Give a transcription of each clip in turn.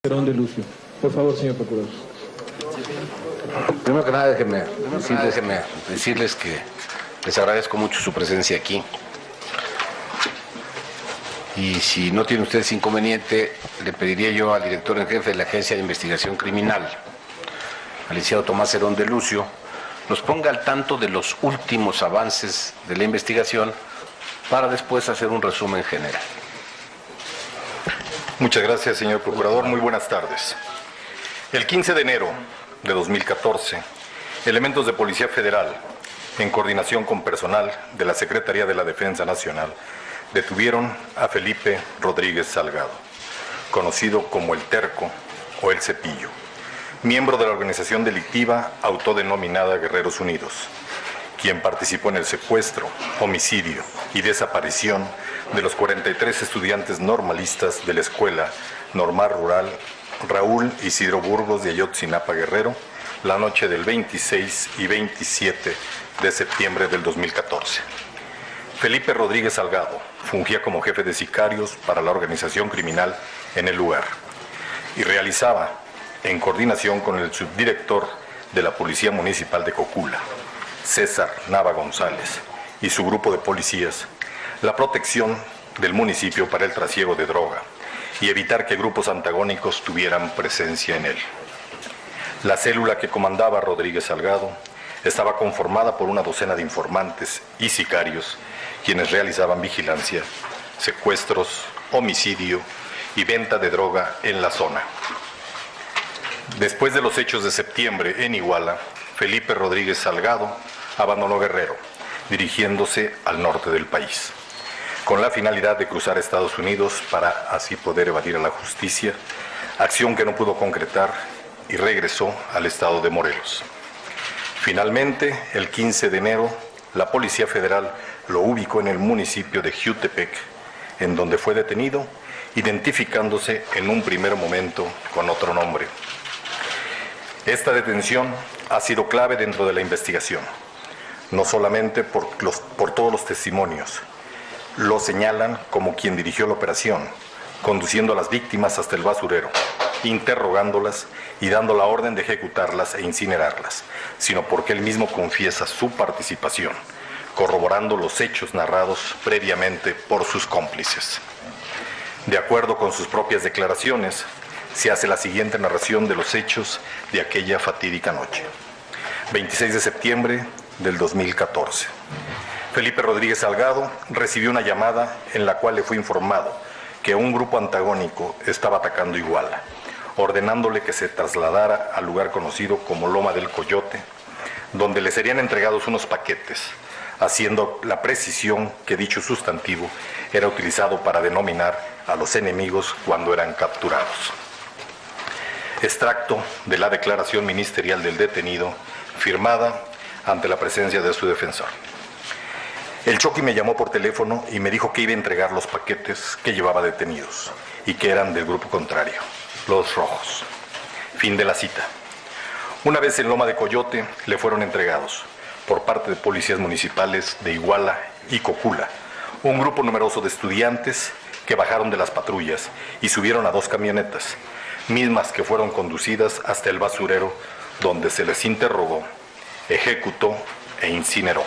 Cerón de Lucio. Por favor, señor procurador. Primero que nada, déjenme decirles que les agradezco mucho su presencia aquí. Y si no tienen ustedes inconveniente, le pediría yo al director en jefe de la Agencia de Investigación Criminal, al licenciado Tomás Cerón de Lucio, nos ponga al tanto de los últimos avances de la investigación para después hacer un resumen general. Muchas gracias, señor procurador. Muy buenas tardes. El 15 de enero de 2014, elementos de Policía Federal, en coordinación con personal de la Secretaría de la Defensa Nacional, detuvieron a Felipe Rodríguez Salgado, conocido como el Terco o el Cepillo, miembro de la organización delictiva autodenominada Guerreros Unidos, quien participó en el secuestro, homicidio y desaparición de los 43 estudiantes normalistas de la Escuela Normal Rural Raúl Isidro Burgos de Ayotzinapa, Guerrero, la noche del 26 y 27 de septiembre del 2014. Felipe Rodríguez Salgado fungía como jefe de sicarios para la organización criminal en el lugar y realizaba, en coordinación con el subdirector de la Policía Municipal de Cocula, César Nava González, y su grupo de policías, la protección del municipio para el trasiego de droga y evitar que grupos antagónicos tuvieran presencia en él. La célula que comandaba Rodríguez Salgado estaba conformada por una docena de informantes y sicarios quienes realizaban vigilancia, secuestros, homicidio y venta de droga en la zona. Después de los hechos de septiembre en Iguala, Felipe Rodríguez Salgado abandonó Guerrero, dirigiéndose al norte del país, con la finalidad de cruzar a Estados Unidos para así poder evadir a la justicia, acción que no pudo concretar y regresó al estado de Morelos. Finalmente, el 15 de enero, la Policía Federal lo ubicó en el municipio de Jutepec, en donde fue detenido, identificándose en un primer momento con otro nombre. Esta detención ha sido clave dentro de la investigación, no solamente por todos los testimonios. Lo señalan como quien dirigió la operación, conduciendo a las víctimas hasta el basurero, interrogándolas y dando la orden de ejecutarlas e incinerarlas, sino porque él mismo confiesa su participación, corroborando los hechos narrados previamente por sus cómplices. De acuerdo con sus propias declaraciones, se hace la siguiente narración de los hechos de aquella fatídica noche. 26 de septiembre del 2014. Felipe Rodríguez Salgado recibió una llamada en la cual le fue informado que un grupo antagónico estaba atacando Iguala, ordenándole que se trasladara al lugar conocido como Loma del Coyote, donde le serían entregados unos paquetes, haciendo la precisión que dicho sustantivo era utilizado para denominar a los enemigos cuando eran capturados. Extracto de la declaración ministerial del detenido, firmada ante la presencia de su defensor. El Choqui me llamó por teléfono y me dijo que iba a entregar los paquetes que llevaba detenidos y que eran del grupo contrario, los rojos. Fin de la cita. Una vez en Loma de Coyote le fueron entregados, por parte de policías municipales de Iguala y Cocula, un grupo numeroso de estudiantes que bajaron de las patrullas y subieron a 2 camionetas, mismas que fueron conducidas hasta el basurero, donde se les interrogó, ejecutó e incineró.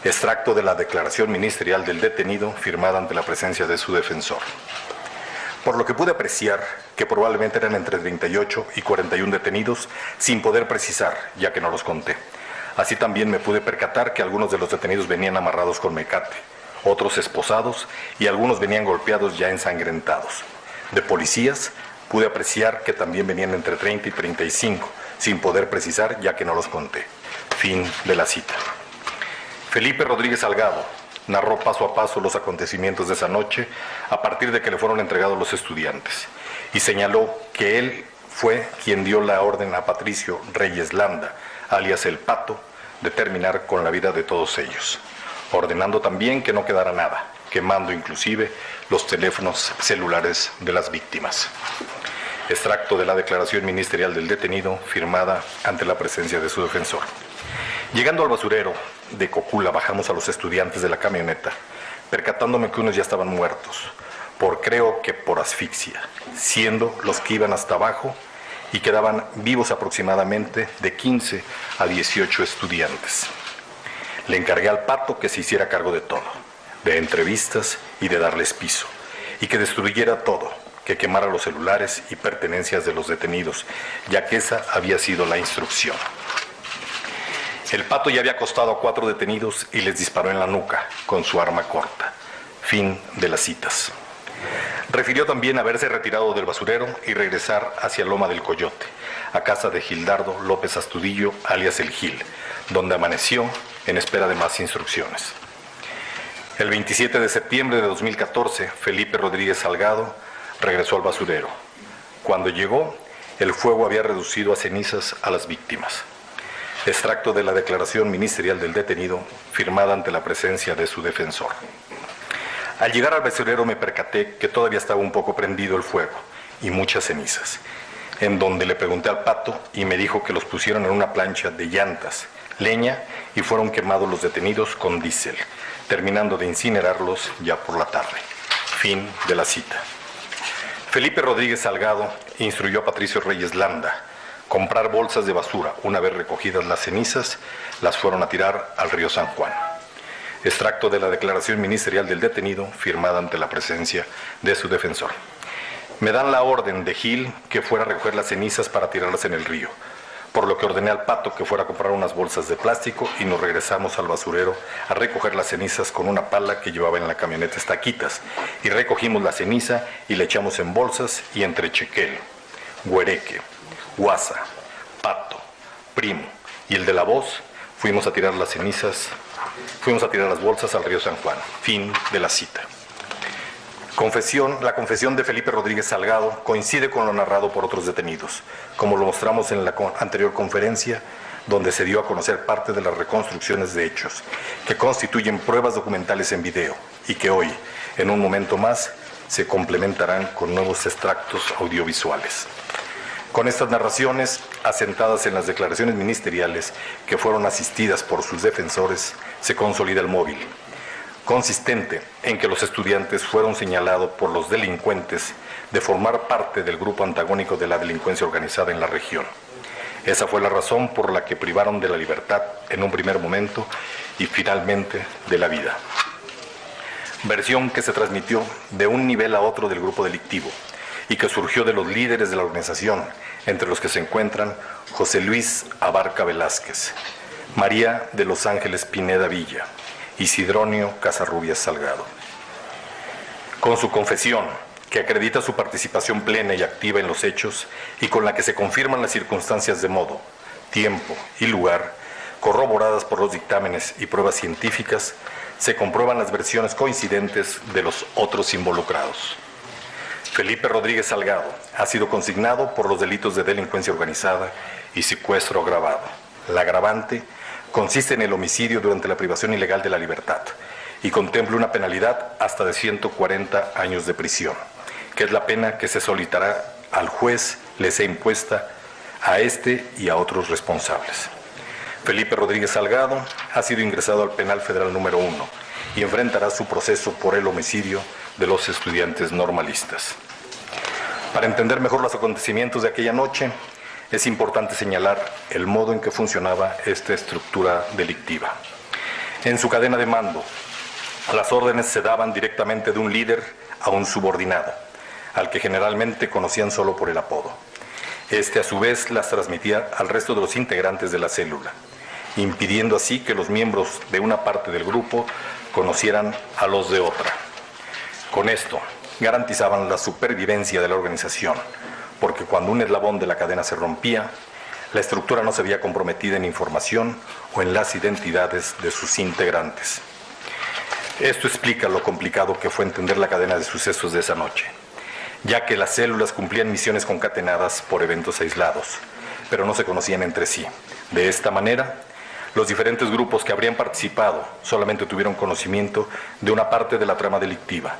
Extracto de la declaración ministerial del detenido, firmada ante la presencia de su defensor. Por lo que pude apreciar que probablemente eran entre 38 y 41 detenidos, sin poder precisar, ya que no los conté. Así también me pude percatar que algunos de los detenidos venían amarrados con mecate, otros esposados y algunos venían golpeados ya ensangrentados. De policías pude apreciar que también venían entre 30 y 35, sin poder precisar, ya que no los conté. Fin de la cita. Felipe Rodríguez Salgado narró paso a paso los acontecimientos de esa noche a partir de que le fueron entregados los estudiantes y señaló que él fue quien dio la orden a Patricio Reyes Landa, alias El Pato, de terminar con la vida de todos ellos, ordenando también que no quedara nada, quemando inclusive los teléfonos celulares de las víctimas. Extracto de la declaración ministerial del detenido, firmada ante la presencia de su defensor. Llegando al basurero de Cocula, bajamos a los estudiantes de la camioneta, percatándome que unos ya estaban muertos, creo que por asfixia, siendo los que iban hasta abajo y quedaban vivos aproximadamente de 15 a 18 estudiantes. Le encargué al Pato que se hiciera cargo de todo, de entrevistas y de darles piso, y que destruyera todo, que quemara los celulares y pertenencias de los detenidos, ya que esa había sido la instrucción. El Pato ya había acostado a 4 detenidos y les disparó en la nuca con su arma corta. Fin de las citas. Refirió también haberse retirado del basurero y regresar hacia Loma del Coyote, a casa de Gildardo López Astudillo, alias El Gil, donde amaneció en espera de más instrucciones. El 27 de septiembre de 2014, Felipe Rodríguez Salgado regresó al basurero. Cuando llegó, el fuego había reducido a cenizas a las víctimas. Extracto de la declaración ministerial del detenido, firmada ante la presencia de su defensor. Al llegar al basurero me percaté que todavía estaba un poco prendido el fuego y muchas cenizas, en donde le pregunté al Pato y me dijo que los pusieron en una plancha de llantas, leña y fueron quemados los detenidos con diésel, terminando de incinerarlos ya por la tarde. Fin de la cita. Felipe Rodríguez Salgado instruyó a Patricio Reyes Landa comprar bolsas de basura. Una vez recogidas las cenizas, las fueron a tirar al río San Juan. Extracto de la declaración ministerial del detenido, firmada ante la presencia de su defensor. Me dan la orden de Gil que fuera a recoger las cenizas para tirarlas en el río, por lo que ordené al Pato que fuera a comprar unas bolsas de plástico y nos regresamos al basurero a recoger las cenizas con una pala que llevaba en la camioneta Estaquitas, y recogimos la ceniza y la echamos en bolsas y entre Chequel, Güereque, Guasa, Pato, Primo y el de la voz fuimos a tirar las bolsas al río San Juan. Fin de la cita. La confesión de Felipe Rodríguez Salgado coincide con lo narrado por otros detenidos, como lo mostramos en la anterior conferencia, donde se dio a conocer parte de las reconstrucciones de hechos, que constituyen pruebas documentales en video y que hoy, en un momento más, se complementarán con nuevos extractos audiovisuales. Con estas narraciones, asentadas en las declaraciones ministeriales que fueron asistidas por sus defensores, se consolida el móvil, consistente en que los estudiantes fueron señalados por los delincuentes de formar parte del grupo antagónico de la delincuencia organizada en la región. Esa fue la razón por la que privaron de la libertad en un primer momento y finalmente de la vida. Versión que se transmitió de un nivel a otro del grupo delictivo y que surgió de los líderes de la organización, entre los que se encuentran José Luis Abarca Velázquez, María de los Ángeles Pineda Villa y Sidronio Casarrubias Salgado. Con su confesión, que acredita su participación plena y activa en los hechos y con la que se confirman las circunstancias de modo, tiempo y lugar, corroboradas por los dictámenes y pruebas científicas, se comprueban las versiones coincidentes de los otros involucrados. Felipe Rodríguez Salgado ha sido consignado por los delitos de delincuencia organizada y secuestro agravado. La agravante consiste en el homicidio durante la privación ilegal de la libertad y contempla una penalidad hasta de 140 años de prisión, que es la pena que se solicitará al juez le sea impuesta a este y a otros responsables. Felipe Rodríguez Salgado ha sido ingresado al Penal Federal número 1 y enfrentará su proceso por el homicidio de los estudiantes normalistas. Para entender mejor los acontecimientos de aquella noche, es importante señalar el modo en que funcionaba esta estructura delictiva. En su cadena de mando, las órdenes se daban directamente de un líder a un subordinado, al que generalmente conocían solo por el apodo. Este, a su vez, las transmitía al resto de los integrantes de la célula, impidiendo así que los miembros de una parte del grupo conocieran a los de otra. Con esto, garantizaban la supervivencia de la organización, porque cuando un eslabón de la cadena se rompía, la estructura no se veía comprometida en información o en las identidades de sus integrantes. Esto explica lo complicado que fue entender la cadena de sucesos de esa noche, ya que las células cumplían misiones concatenadas por eventos aislados, pero no se conocían entre sí. De esta manera, los diferentes grupos que habrían participado solamente tuvieron conocimiento de una parte de la trama delictiva,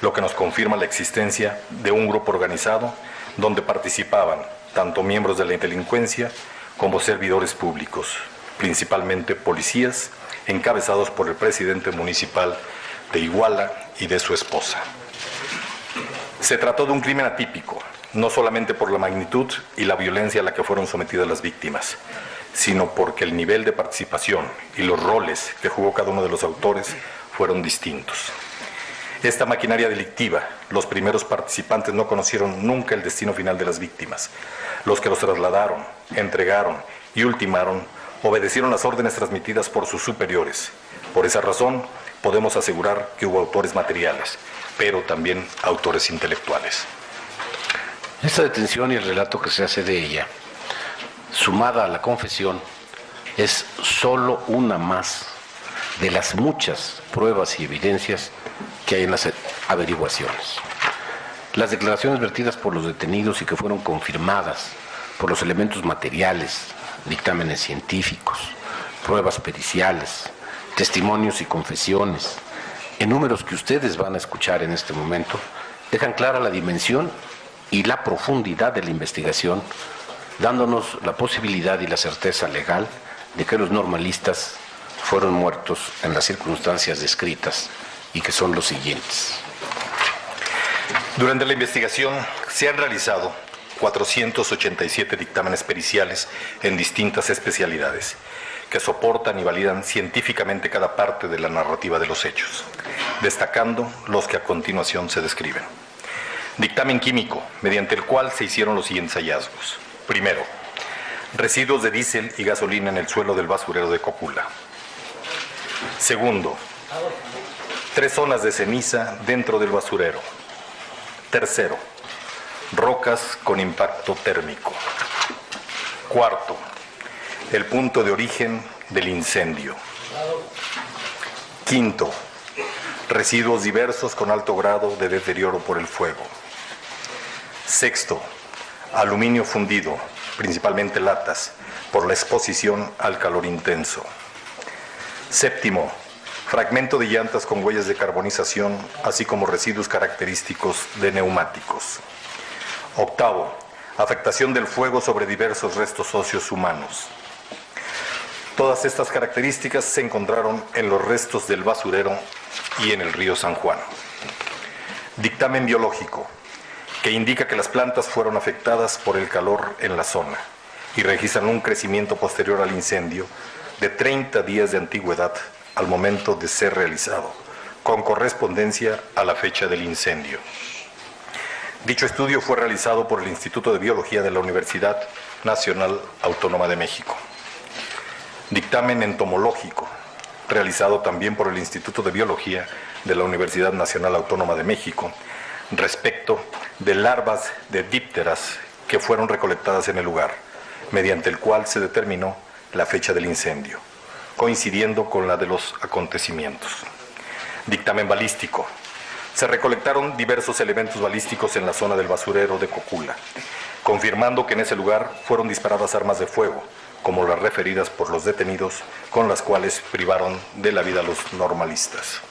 lo que nos confirma la existencia de un grupo organizado donde participaban tanto miembros de la delincuencia como servidores públicos, principalmente policías, encabezados por el presidente municipal de Iguala y de su esposa. Se trató de un crimen atípico, no solamente por la magnitud y la violencia a la que fueron sometidas las víctimas, sino porque el nivel de participación y los roles que jugó cada uno de los autores fueron distintos. Esta maquinaria delictiva, los primeros participantes no conocieron nunca el destino final de las víctimas. Los que los trasladaron, entregaron y ultimaron obedecieron las órdenes transmitidas por sus superiores. Por esa razón, podemos asegurar que hubo autores materiales, pero también autores intelectuales. Esta detención y el relato que se hace de ella, sumada a la confesión, es solo una más de las muchas pruebas y evidencias que hay en las averiguaciones. Las declaraciones vertidas por los detenidos y que fueron confirmadas por los elementos materiales, dictámenes científicos, pruebas periciales, testimonios y confesiones, en números que ustedes van a escuchar en este momento, dejan clara la dimensión y la profundidad de la investigación, dándonos la posibilidad y la certeza legal de que los normalistas fueron muertos en las circunstancias descritas y que son los siguientes. Durante la investigación se han realizado 487 dictámenes periciales en distintas especialidades, que soportan y validan científicamente cada parte de la narrativa de los hechos, destacando los que a continuación se describen. Dictamen químico, mediante el cual se hicieron los siguientes hallazgos. Primero, residuos de diésel y gasolina en el suelo del basurero de Cocula. Segundo, 3 zonas de ceniza dentro del basurero. Tercero, rocas con impacto térmico. Cuarto, el punto de origen del incendio. Quinto, residuos diversos con alto grado de deterioro por el fuego. Sexto, aluminio fundido, principalmente latas, por la exposición al calor intenso. Séptimo, fragmento de llantas con huellas de carbonización, así como residuos característicos de neumáticos. Octavo, afectación del fuego sobre diversos restos óseos humanos. Todas estas características se encontraron en los restos del basurero y en el río San Juan. Dictamen biológico, que indica que las plantas fueron afectadas por el calor en la zona y registran un crecimiento posterior al incendio de 30 días de antigüedad al momento de ser realizado, con correspondencia a la fecha del incendio. Dicho estudio fue realizado por el Instituto de Biología de la Universidad Nacional Autónoma de México. Dictamen entomológico, realizado también por el Instituto de Biología de la Universidad Nacional Autónoma de México, respecto de larvas de dípteras que fueron recolectadas en el lugar, mediante el cual se determinó la fecha del incendio, coincidiendo con la de los acontecimientos. Dictamen balístico. Se recolectaron diversos elementos balísticos en la zona del basurero de Cocula, confirmando que en ese lugar fueron disparadas armas de fuego, como las referidas por los detenidos, con las cuales privaron de la vida a los normalistas.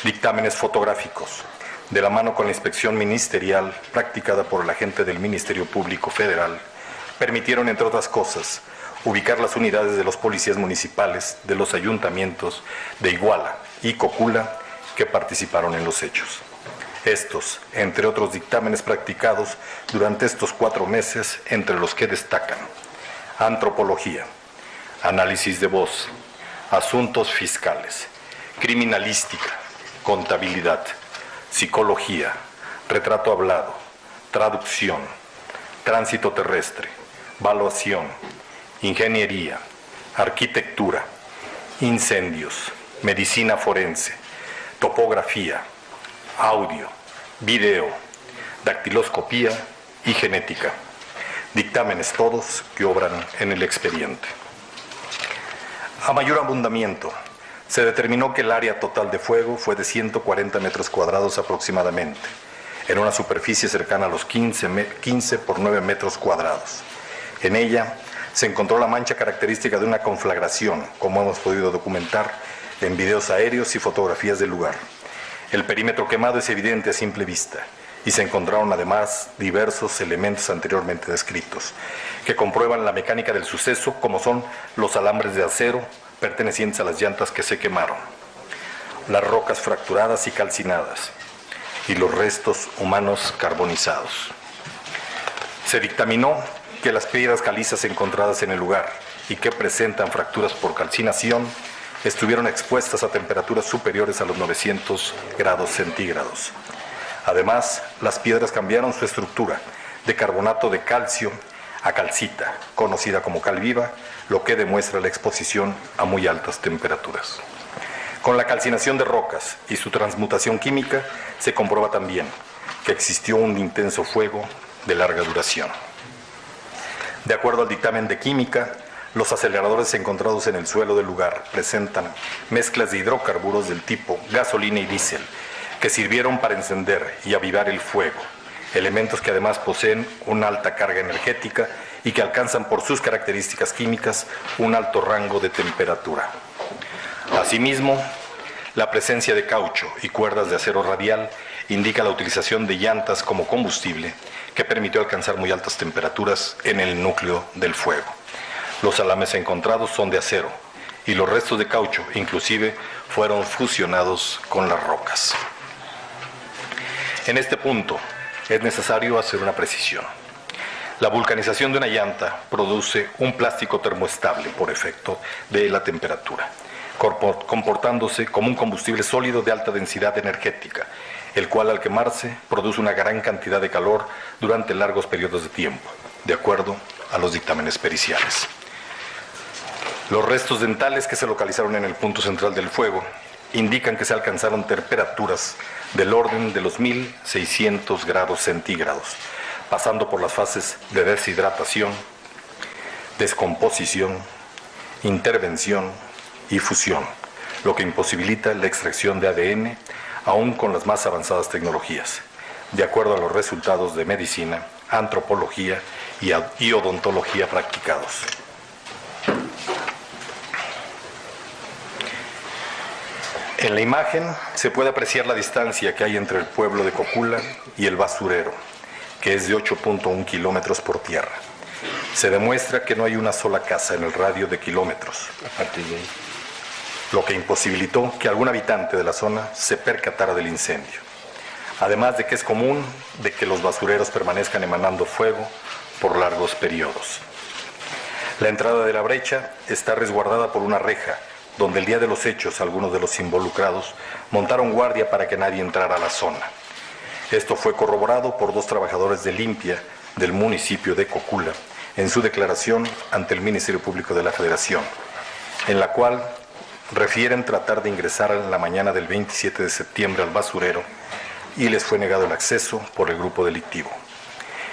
Dictámenes fotográficos, de la mano con la inspección ministerial practicada por el agente del Ministerio Público Federal, permitieron, entre otras cosas, ubicar las unidades de los policías municipales de los ayuntamientos de Iguala y Cocula que participaron en los hechos. Estos, entre otros dictámenes practicados durante estos 4 meses, entre los que destacan antropología, análisis de voz, asuntos fiscales, criminalística, contabilidad, psicología, retrato hablado, traducción, tránsito terrestre, valuación, ingeniería, arquitectura, incendios, medicina forense, topografía, audio, video, dactiloscopía y genética. Dictámenes todos que obran en el expediente. A mayor abundamiento, se determinó que el área total de fuego fue de 140 metros cuadrados aproximadamente, en una superficie cercana a los 15 por 9 metros cuadrados. En ella se encontró la mancha característica de una conflagración, como hemos podido documentar en videos aéreos y fotografías del lugar. El perímetro quemado es evidente a simple vista, y se encontraron además diversos elementos anteriormente descritos, que comprueban la mecánica del suceso, como son los alambres de acero pertenecientes a las llantas que se quemaron, las rocas fracturadas y calcinadas, y los restos humanos carbonizados. Se dictaminó que las piedras calizas encontradas en el lugar y que presentan fracturas por calcinación estuvieron expuestas a temperaturas superiores a los 900 grados centígrados. Además, las piedras cambiaron su estructura de carbonato de calcio a calcita, conocida como cal viva, lo que demuestra la exposición a muy altas temperaturas. Con la calcinación de rocas y su transmutación química, se comprueba también que existió un intenso fuego de larga duración. De acuerdo al dictamen de química, los aceleradores encontrados en el suelo del lugar presentan mezclas de hidrocarburos del tipo gasolina y diésel, que sirvieron para encender y avivar el fuego, elementos que además poseen una alta carga energética y que alcanzan por sus características químicas un alto rango de temperatura. Asimismo, la presencia de caucho y cuerdas de acero radial indica la utilización de llantas como combustible que permitió alcanzar muy altas temperaturas en el núcleo del fuego. Los alames encontrados son de acero y los restos de caucho inclusive fueron fusionados con las rocas. En este punto es necesario hacer una precisión. La vulcanización de una llanta produce un plástico termoestable por efecto de la temperatura, comportándose como un combustible sólido de alta densidad energética, el cual al quemarse produce una gran cantidad de calor durante largos periodos de tiempo, de acuerdo a los dictámenes periciales. Los restos dentales que se localizaron en el punto central del fuego indican que se alcanzaron temperaturas del orden de los 1600 grados centígrados, pasando por las fases de deshidratación, descomposición, intervención y fusión, lo que imposibilita la extracción de ADN aún con las más avanzadas tecnologías, de acuerdo a los resultados de medicina, antropología y odontología practicados. En la imagen se puede apreciar la distancia que hay entre el pueblo de Cocula y el basurero, que es de 8.1 kilómetros por tierra. Se demuestra que no hay una sola casa en el radio de kilómetros, lo que imposibilitó que algún habitante de la zona se percatara del incendio. Además de que es común de que los basureros permanezcan emanando fuego por largos periodos. La entrada de la brecha está resguardada por una reja, donde el día de los hechos algunos de los involucrados montaron guardia para que nadie entrara a la zona. Esto fue corroborado por 2 trabajadores de limpia del municipio de Cocula en su declaración ante el Ministerio Público de la Federación, en la cual refieren tratar de ingresar en la mañana del 27 de septiembre al basurero y les fue negado el acceso por el grupo delictivo.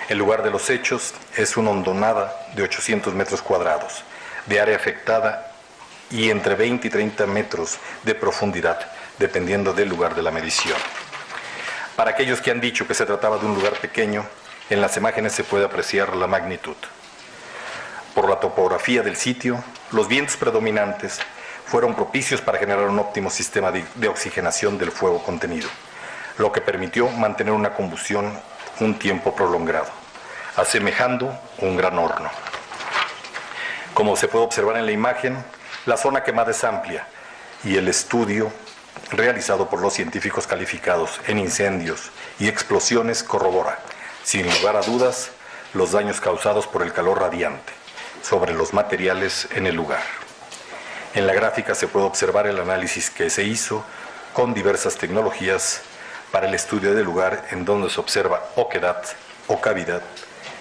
El lugar de los hechos es una hondonada de 800 metros cuadrados, de área afectada y entre 20 y 30 metros de profundidad, dependiendo del lugar de la medición. Para aquellos que han dicho que se trataba de un lugar pequeño, en las imágenes se puede apreciar la magnitud. Por la topografía del sitio, los vientos predominantes fueron propicios para generar un óptimo sistema de oxigenación del fuego contenido, lo que permitió mantener una combustión un tiempo prolongado, asemejando un gran horno. Como se puede observar en la imagen, la zona quemada es amplia y el estudio realizado por los científicos calificados en incendios y explosiones corrobora, sin lugar a dudas, los daños causados por el calor radiante sobre los materiales en el lugar. En la gráfica se puede observar el análisis que se hizo con diversas tecnologías para el estudio del lugar, en donde se observa oquedad o cavidad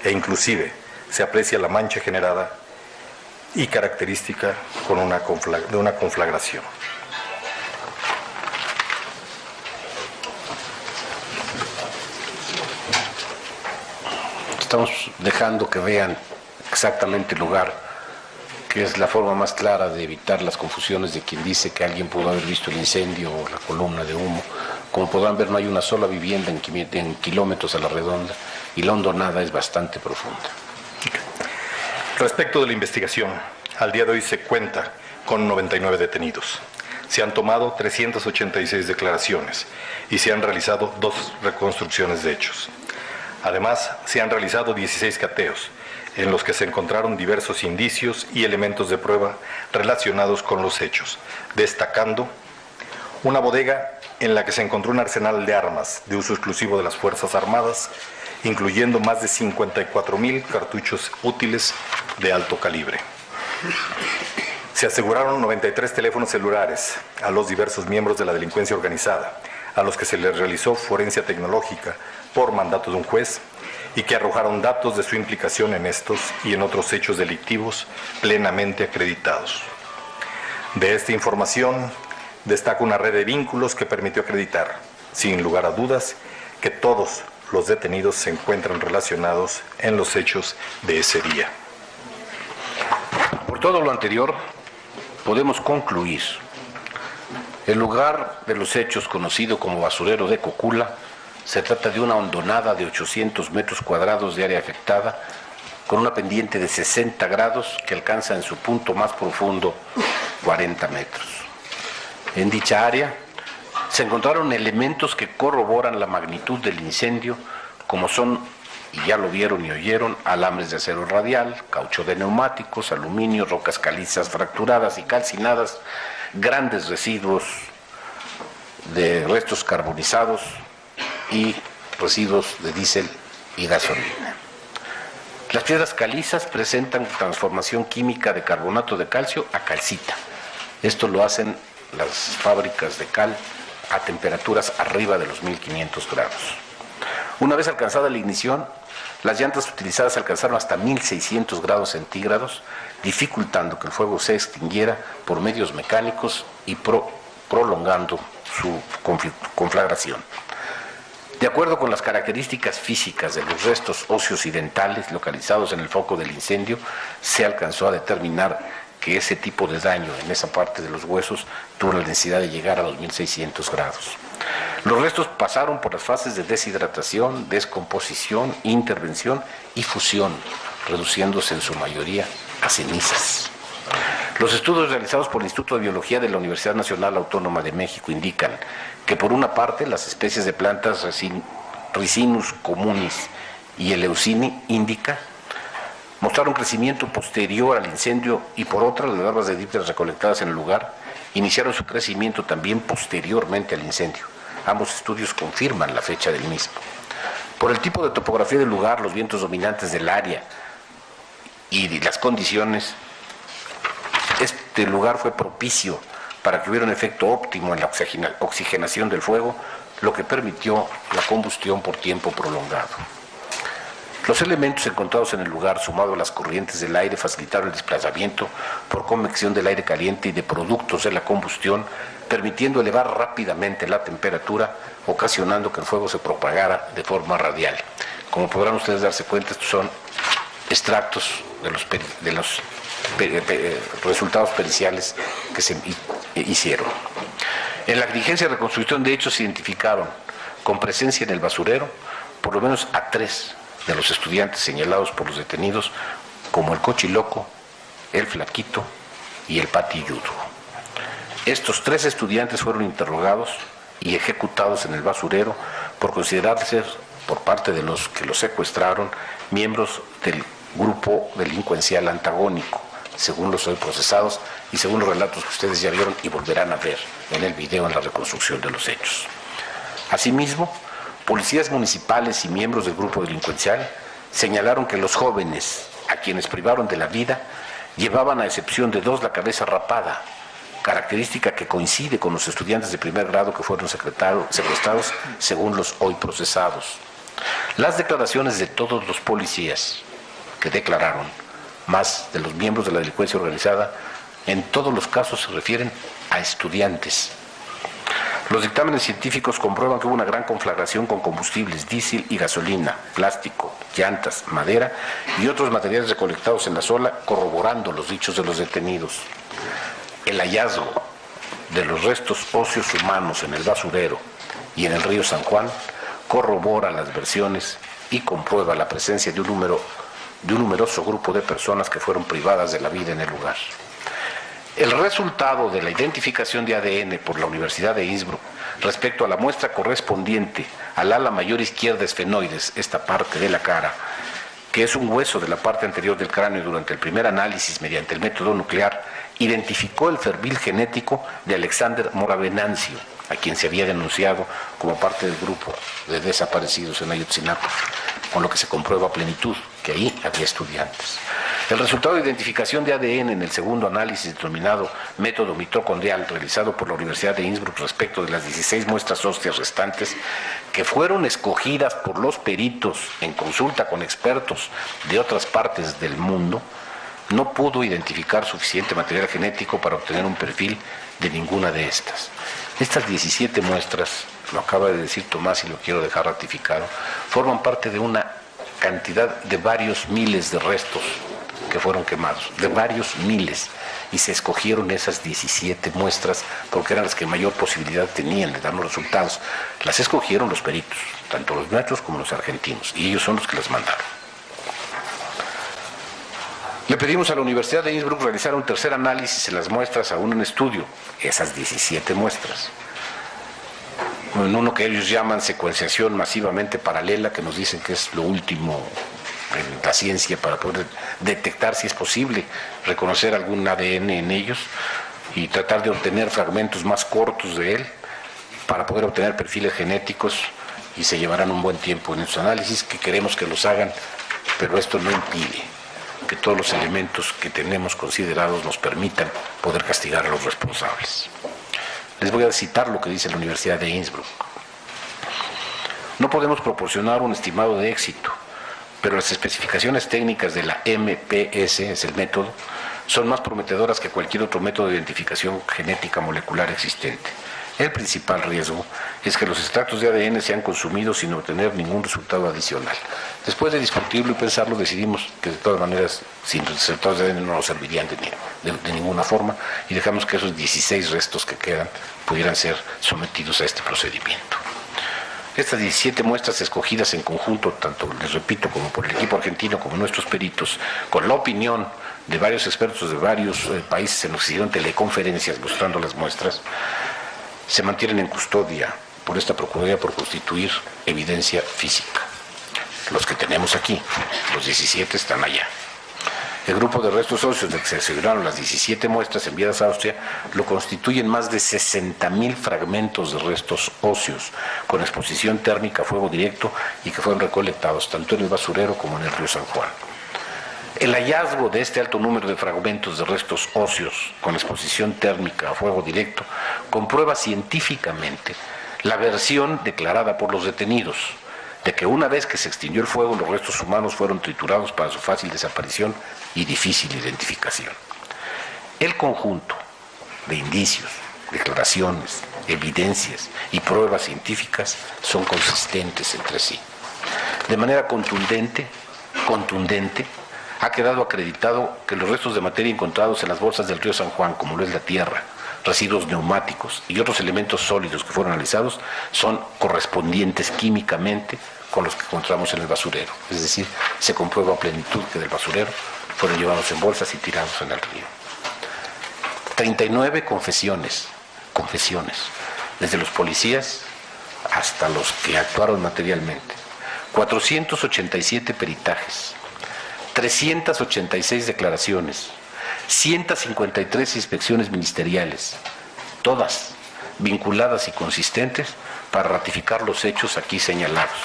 e inclusive se aprecia la mancha generada y característica de una conflagración. Estamos dejando que vean exactamente el lugar, que es la forma más clara de evitar las confusiones de quien dice que alguien pudo haber visto el incendio o la columna de humo. Como podrán ver, no hay una sola vivienda en kilómetros a la redonda y la hondonada es bastante profunda. Respecto de la investigación, al día de hoy se cuenta con 99 detenidos. Se han tomado 386 declaraciones y se han realizado 2 reconstrucciones de hechos. Además, se han realizado 16 cateos, en los que se encontraron diversos indicios y elementos de prueba relacionados con los hechos, destacando una bodega en la que se encontró un arsenal de armas de uso exclusivo de las Fuerzas Armadas, incluyendo más de 54,000 cartuchos útiles de alto calibre. Se aseguraron 93 teléfonos celulares a los diversos miembros de la delincuencia organizada, a los que se les realizó forencia tecnológica por mandato de un juez y que arrojaron datos de su implicación en estos y en otros hechos delictivos plenamente acreditados. De esta información destaca una red de vínculos que permitió acreditar, sin lugar a dudas, que todos los detenidos se encuentran relacionados en los hechos de ese día. Por todo lo anterior, podemos concluir: el lugar de los hechos, conocido como basurero de Cocula, se trata de una hondonada de 800 metros cuadrados de área afectada, con una pendiente de 60 grados que alcanza en su punto más profundo 40 metros. En dicha área se encontraron elementos que corroboran la magnitud del incendio, como son, y ya lo vieron y oyeron, alambres de acero radial, caucho de neumáticos, aluminio, rocas calizas fracturadas y calcinadas, grandes residuos de restos carbonizados y residuos de diésel y gasolina. Las piedras calizas presentan transformación química de carbonato de calcio a calcita. Esto lo hacen las fábricas de cal a temperaturas arriba de los 1500 grados. Una vez alcanzada la ignición, las llantas utilizadas alcanzaron hasta 1600 grados centígrados, dificultando que el fuego se extinguiera por medios mecánicos y prolongando su conflagración. De acuerdo con las características físicas de los restos óseos y dentales localizados en el foco del incendio, se alcanzó a determinar que ese tipo de daño en esa parte de los huesos tuvo la necesidad de llegar a los 1600 grados. Los restos pasaron por las fases de deshidratación, descomposición, intervención y fusión, reduciéndose en su mayoría a cenizas. Los estudios realizados por el Instituto de Biología de la Universidad Nacional Autónoma de México indican que, por una parte, las especies de plantas Ricinus communis y Eleucini indica mostraron crecimiento posterior al incendio, y por otra, las larvas de dípteros recolectadas en el lugar iniciaron su crecimiento también posteriormente al incendio. Ambos estudios confirman la fecha del mismo. Por el tipo de topografía del lugar, los vientos dominantes del área y las condiciones, este lugar fue propicio para que hubiera un efecto óptimo en la oxigenación del fuego, lo que permitió la combustión por tiempo prolongado. Los elementos encontrados en el lugar, sumado a las corrientes del aire, facilitaron el desplazamiento por convección del aire caliente y de productos de la combustión, permitiendo elevar rápidamente la temperatura, ocasionando que el fuego se propagara de forma radial. Como podrán ustedes darse cuenta, estos son extractos de los resultados periciales que se hicieron. En la diligencia de reconstrucción de hechos se identificaron con presencia en el basurero por lo menos a 3 de los estudiantes señalados por los detenidos como el Cochiloco, el Flaquito y el Patilludo. Estos 3 estudiantes fueron interrogados y ejecutados en el basurero por considerarse, por parte de los que los secuestraron, miembros del grupo delincuencial antagónico, según los hoy procesados y según los relatos que ustedes ya vieron y volverán a ver en el video en la reconstrucción de los hechos. Asimismo, policías municipales y miembros del grupo delincuencial señalaron que los jóvenes, a quienes privaron de la vida, llevaban, a excepción de 2, la cabeza rapada, característica que coincide con los estudiantes de primer grado que fueron secuestrados según los hoy procesados. Las declaraciones de todos los policías que declararon, más de los miembros de la delincuencia organizada, en todos los casos se refieren a estudiantes. Los dictámenes científicos comprueban que hubo una gran conflagración con combustibles, diésel y gasolina, plástico, llantas, madera y otros materiales recolectados en la zona, corroborando los dichos de los detenidos. El hallazgo de los restos óseos humanos en el basurero y en el río San Juan corrobora las versiones y comprueba la presencia de un numeroso grupo de personas que fueron privadas de la vida en el lugar. El resultado de la identificación de ADN por la Universidad de Innsbruck respecto a la muestra correspondiente al ala mayor izquierda esfenoides, esta parte de la cara, que es un hueso de la parte anterior del cráneo, durante el primer análisis mediante el método nuclear, identificó el perfil genético de Alexander Moravenancio, a quien se había denunciado como parte del grupo de desaparecidos en Ayotzinapa, con lo que se comprueba a plenitud que ahí había estudiantes. El resultado de identificación de ADN en el segundo análisis denominado método mitocondrial realizado por la Universidad de Innsbruck respecto de las 16 muestras óseas restantes que fueron escogidas por los peritos en consulta con expertos de otras partes del mundo, no pudo identificar suficiente material genético para obtener un perfil de ninguna de estas. Estas 17 muestras, lo acaba de decir Tomás y lo quiero dejar ratificado, forman parte de una cantidad de varios miles de restos que fueron quemados, de varios miles, y se escogieron esas 17 muestras porque eran las que mayor posibilidad tenían de darnos resultados. Las escogieron los peritos, tanto los nuestros como los argentinos, y ellos son los que las mandaron. Le pedimos a la Universidad de Innsbruck realizar un tercer análisis en las muestras aún en estudio, esas 17 muestras. En uno que ellos llaman secuenciación masivamente paralela, que nos dicen que es lo último en la ciencia para poder detectar si es posible reconocer algún ADN en ellos y tratar de obtener fragmentos más cortos de él para poder obtener perfiles genéticos, y se llevarán un buen tiempo en esos análisis, que queremos que los hagan, pero esto no impide que todos los elementos que tenemos considerados nos permitan poder castigar a los responsables. Les voy a citar lo que dice la Universidad de Innsbruck. No podemos proporcionar un estimado de éxito, pero las especificaciones técnicas de la MPS, es el método, son más prometedoras que cualquier otro método de identificación genética molecular existente. El principal riesgo es que los extractos de ADN sean consumidos sin obtener ningún resultado adicional. Después de discutirlo y pensarlo, decidimos que de todas maneras, sin resultados de ADN no nos servirían de ninguna forma, y dejamos que esos 16 restos que quedan pudieran ser sometidos a este procedimiento. Estas 17 muestras escogidas en conjunto, tanto, les repito, como por el equipo argentino como nuestros peritos, con la opinión de varios expertos de varios países en los que se hicieron teleconferencias mostrando las muestras, se mantienen en custodia por esta Procuraduría por constituir evidencia física. Los que tenemos aquí, los 17 están allá. El grupo de restos óseos de que se aseguraron las 17 muestras enviadas a Austria lo constituyen más de 60.000 fragmentos de restos óseos con exposición térmica a fuego directo y que fueron recolectados tanto en el basurero como en el río San Juan. El hallazgo de este alto número de fragmentos de restos óseos con exposición térmica a fuego directo comprueba científicamente la versión declarada por los detenidos de que una vez que se extinguió el fuego, los restos humanos fueron triturados para su fácil desaparición y difícil identificación. El conjunto de indicios, declaraciones, evidencias y pruebas científicas son consistentes entre sí. De manera contundente, ha quedado acreditado que los restos de materia encontrados en las bolsas del río San Juan, como lo es la tierra, residuos neumáticos y otros elementos sólidos que fueron analizados, son correspondientes químicamente con los que encontramos en el basurero. Es decir, se comprueba a plenitud que del basurero fueron llevados en bolsas y tirados en el río. 39 confesiones, desde los policías hasta los que actuaron materialmente. 487 peritajes, 386 declaraciones, 153 inspecciones ministeriales, todas vinculadas y consistentes para ratificar los hechos aquí señalados.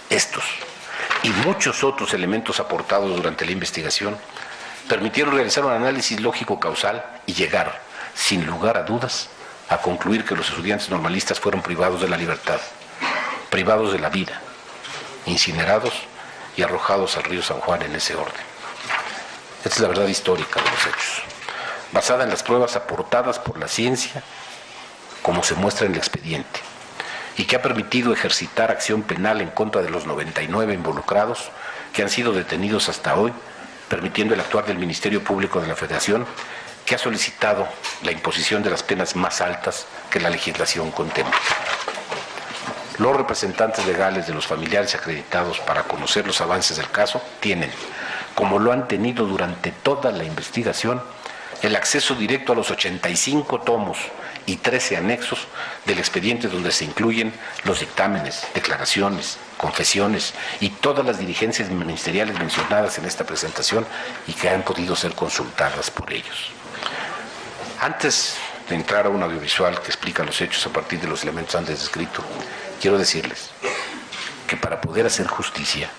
Estos y muchos otros elementos aportados durante la investigación permitieron realizar un análisis lógico-causal y llegar, sin lugar a dudas, a concluir que los estudiantes normalistas fueron privados de la libertad, privados de la vida, incinerados y arrojados al río San Juan en ese orden. Esta es la verdad histórica de los hechos, basada en las pruebas aportadas por la ciencia, como se muestra en el expediente, y que ha permitido ejercitar acción penal en contra de los 99 involucrados que han sido detenidos hasta hoy, permitiendo el actuar del Ministerio Público de la Federación, que ha solicitado la imposición de las penas más altas que la legislación contempla. Los representantes legales de los familiares acreditados para conocer los avances del caso tienen, como lo han tenido durante toda la investigación, el acceso directo a los 85 tomos y 13 anexos del expediente donde se incluyen los dictámenes, declaraciones, confesiones y todas las diligencias ministeriales mencionadas en esta presentación y que han podido ser consultadas por ellos. Antes de entrar a un audiovisual que explica los hechos a partir de los elementos antes descritos, quiero decirles que para poder hacer justicia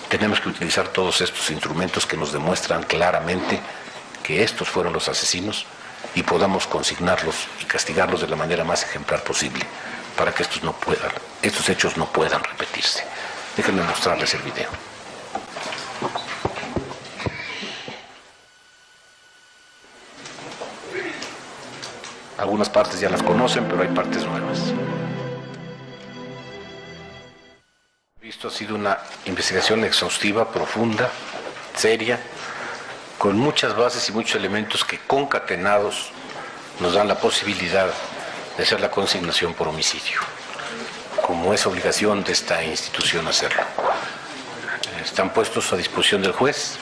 tenemos que utilizar todos estos instrumentos que nos demuestran claramente que estos fueron los asesinos y podamos consignarlos y castigarlos de la manera más ejemplar posible para que estos hechos no puedan repetirse. Déjenme mostrarles el video. Algunas partes ya las conocen, pero hay partes nuevas. Esto ha sido una investigación exhaustiva, profunda, seria, con muchas bases y muchos elementos que concatenados nos dan la posibilidad de hacer la consignación por homicidio, como es obligación de esta institución hacerlo. Están puestos a disposición del juez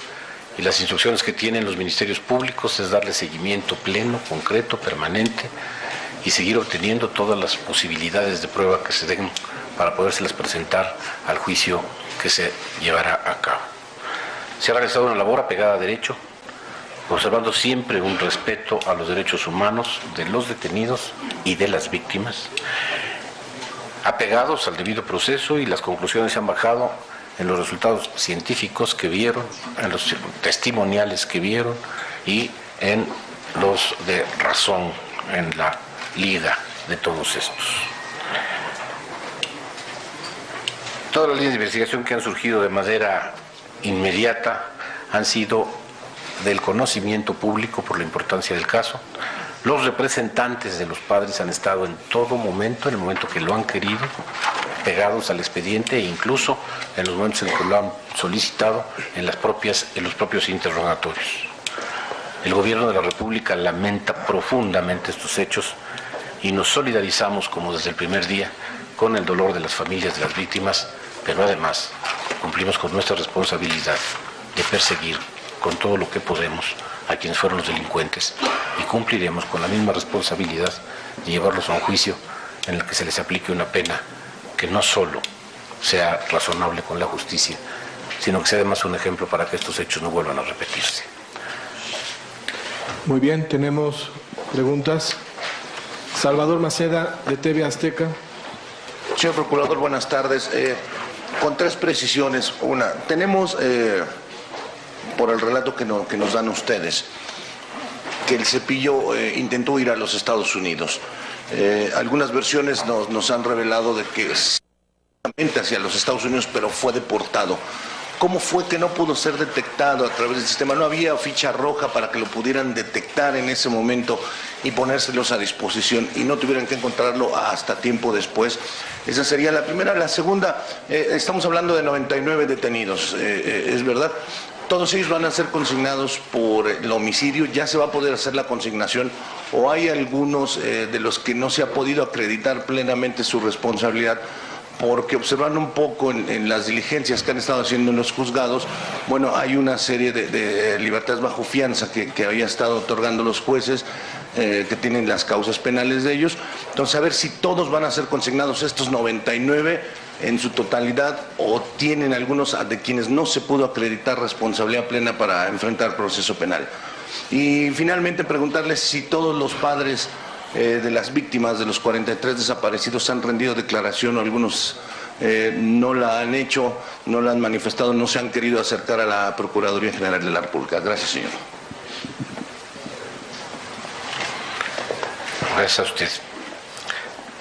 y las instrucciones que tienen los ministerios públicos es darle seguimiento pleno, concreto, permanente y seguir obteniendo todas las posibilidades de prueba que se den para podérselas presentar al juicio que se llevará a cabo. Se ha realizado una labor apegada a derecho, observando siempre un respeto a los derechos humanos de los detenidos y de las víctimas, apegados al debido proceso, y las conclusiones se han bajado en los resultados científicos que vieron, en los testimoniales que vieron y en los de razón, en la liga de todos estos. Todas las líneas de investigación que han surgido de manera inmediata han sido del conocimiento público por la importancia del caso. Los representantes de los padres han estado en todo momento, en el momento que lo han querido, pegados al expediente e incluso en los momentos en que lo han solicitado en los propios interrogatorios. El Gobierno de la República lamenta profundamente estos hechos y nos solidarizamos, como desde el primer día, con el dolor de las familias de las víctimas, pero además cumplimos con nuestra responsabilidad de perseguir con todo lo que podemos a quienes fueron los delincuentes y cumpliremos con la misma responsabilidad de llevarlos a un juicio en el que se les aplique una pena que no solo sea razonable con la justicia, sino que sea además un ejemplo para que estos hechos no vuelvan a repetirse. Muy bien, tenemos preguntas. Salvador Maceda, de TV Azteca. Señor Procurador, buenas tardes. Con tres precisiones. Una, tenemos, por el relato que nos dan ustedes, que el Cepillo intentó ir a los Estados Unidos. Algunas versiones nos han revelado de que hacia los Estados Unidos, pero fue deportado. ¿Cómo fue que no pudo ser detectado a través del sistema? ¿No había ficha roja para que lo pudieran detectar en ese momento y ponérselos a disposición y no tuvieran que encontrarlo hasta tiempo después? Esa sería la primera. La segunda, estamos hablando de 99 detenidos, ¿es verdad? ¿Todos ellos van a ser consignados por el homicidio? ¿Ya se va a poder hacer la consignación? ¿O hay algunos de los que no se ha podido acreditar plenamente su responsabilidad? Porque observando un poco en las diligencias que han estado haciendo en los juzgados, bueno, hay una serie de libertades bajo fianza que había estado otorgando los jueces, que tienen las causas penales de ellos. Entonces, a ver si todos van a ser consignados, estos 99 en su totalidad, o tienen algunos de quienes no se pudo acreditar responsabilidad plena para enfrentar proceso penal. Y finalmente preguntarles si todos los padres de las víctimas de los 43 desaparecidos han rendido declaración, o algunos no la han hecho, no la han manifestado, no se han querido acercar a la Procuraduría General de la República. Gracias, señor. Gracias a usted.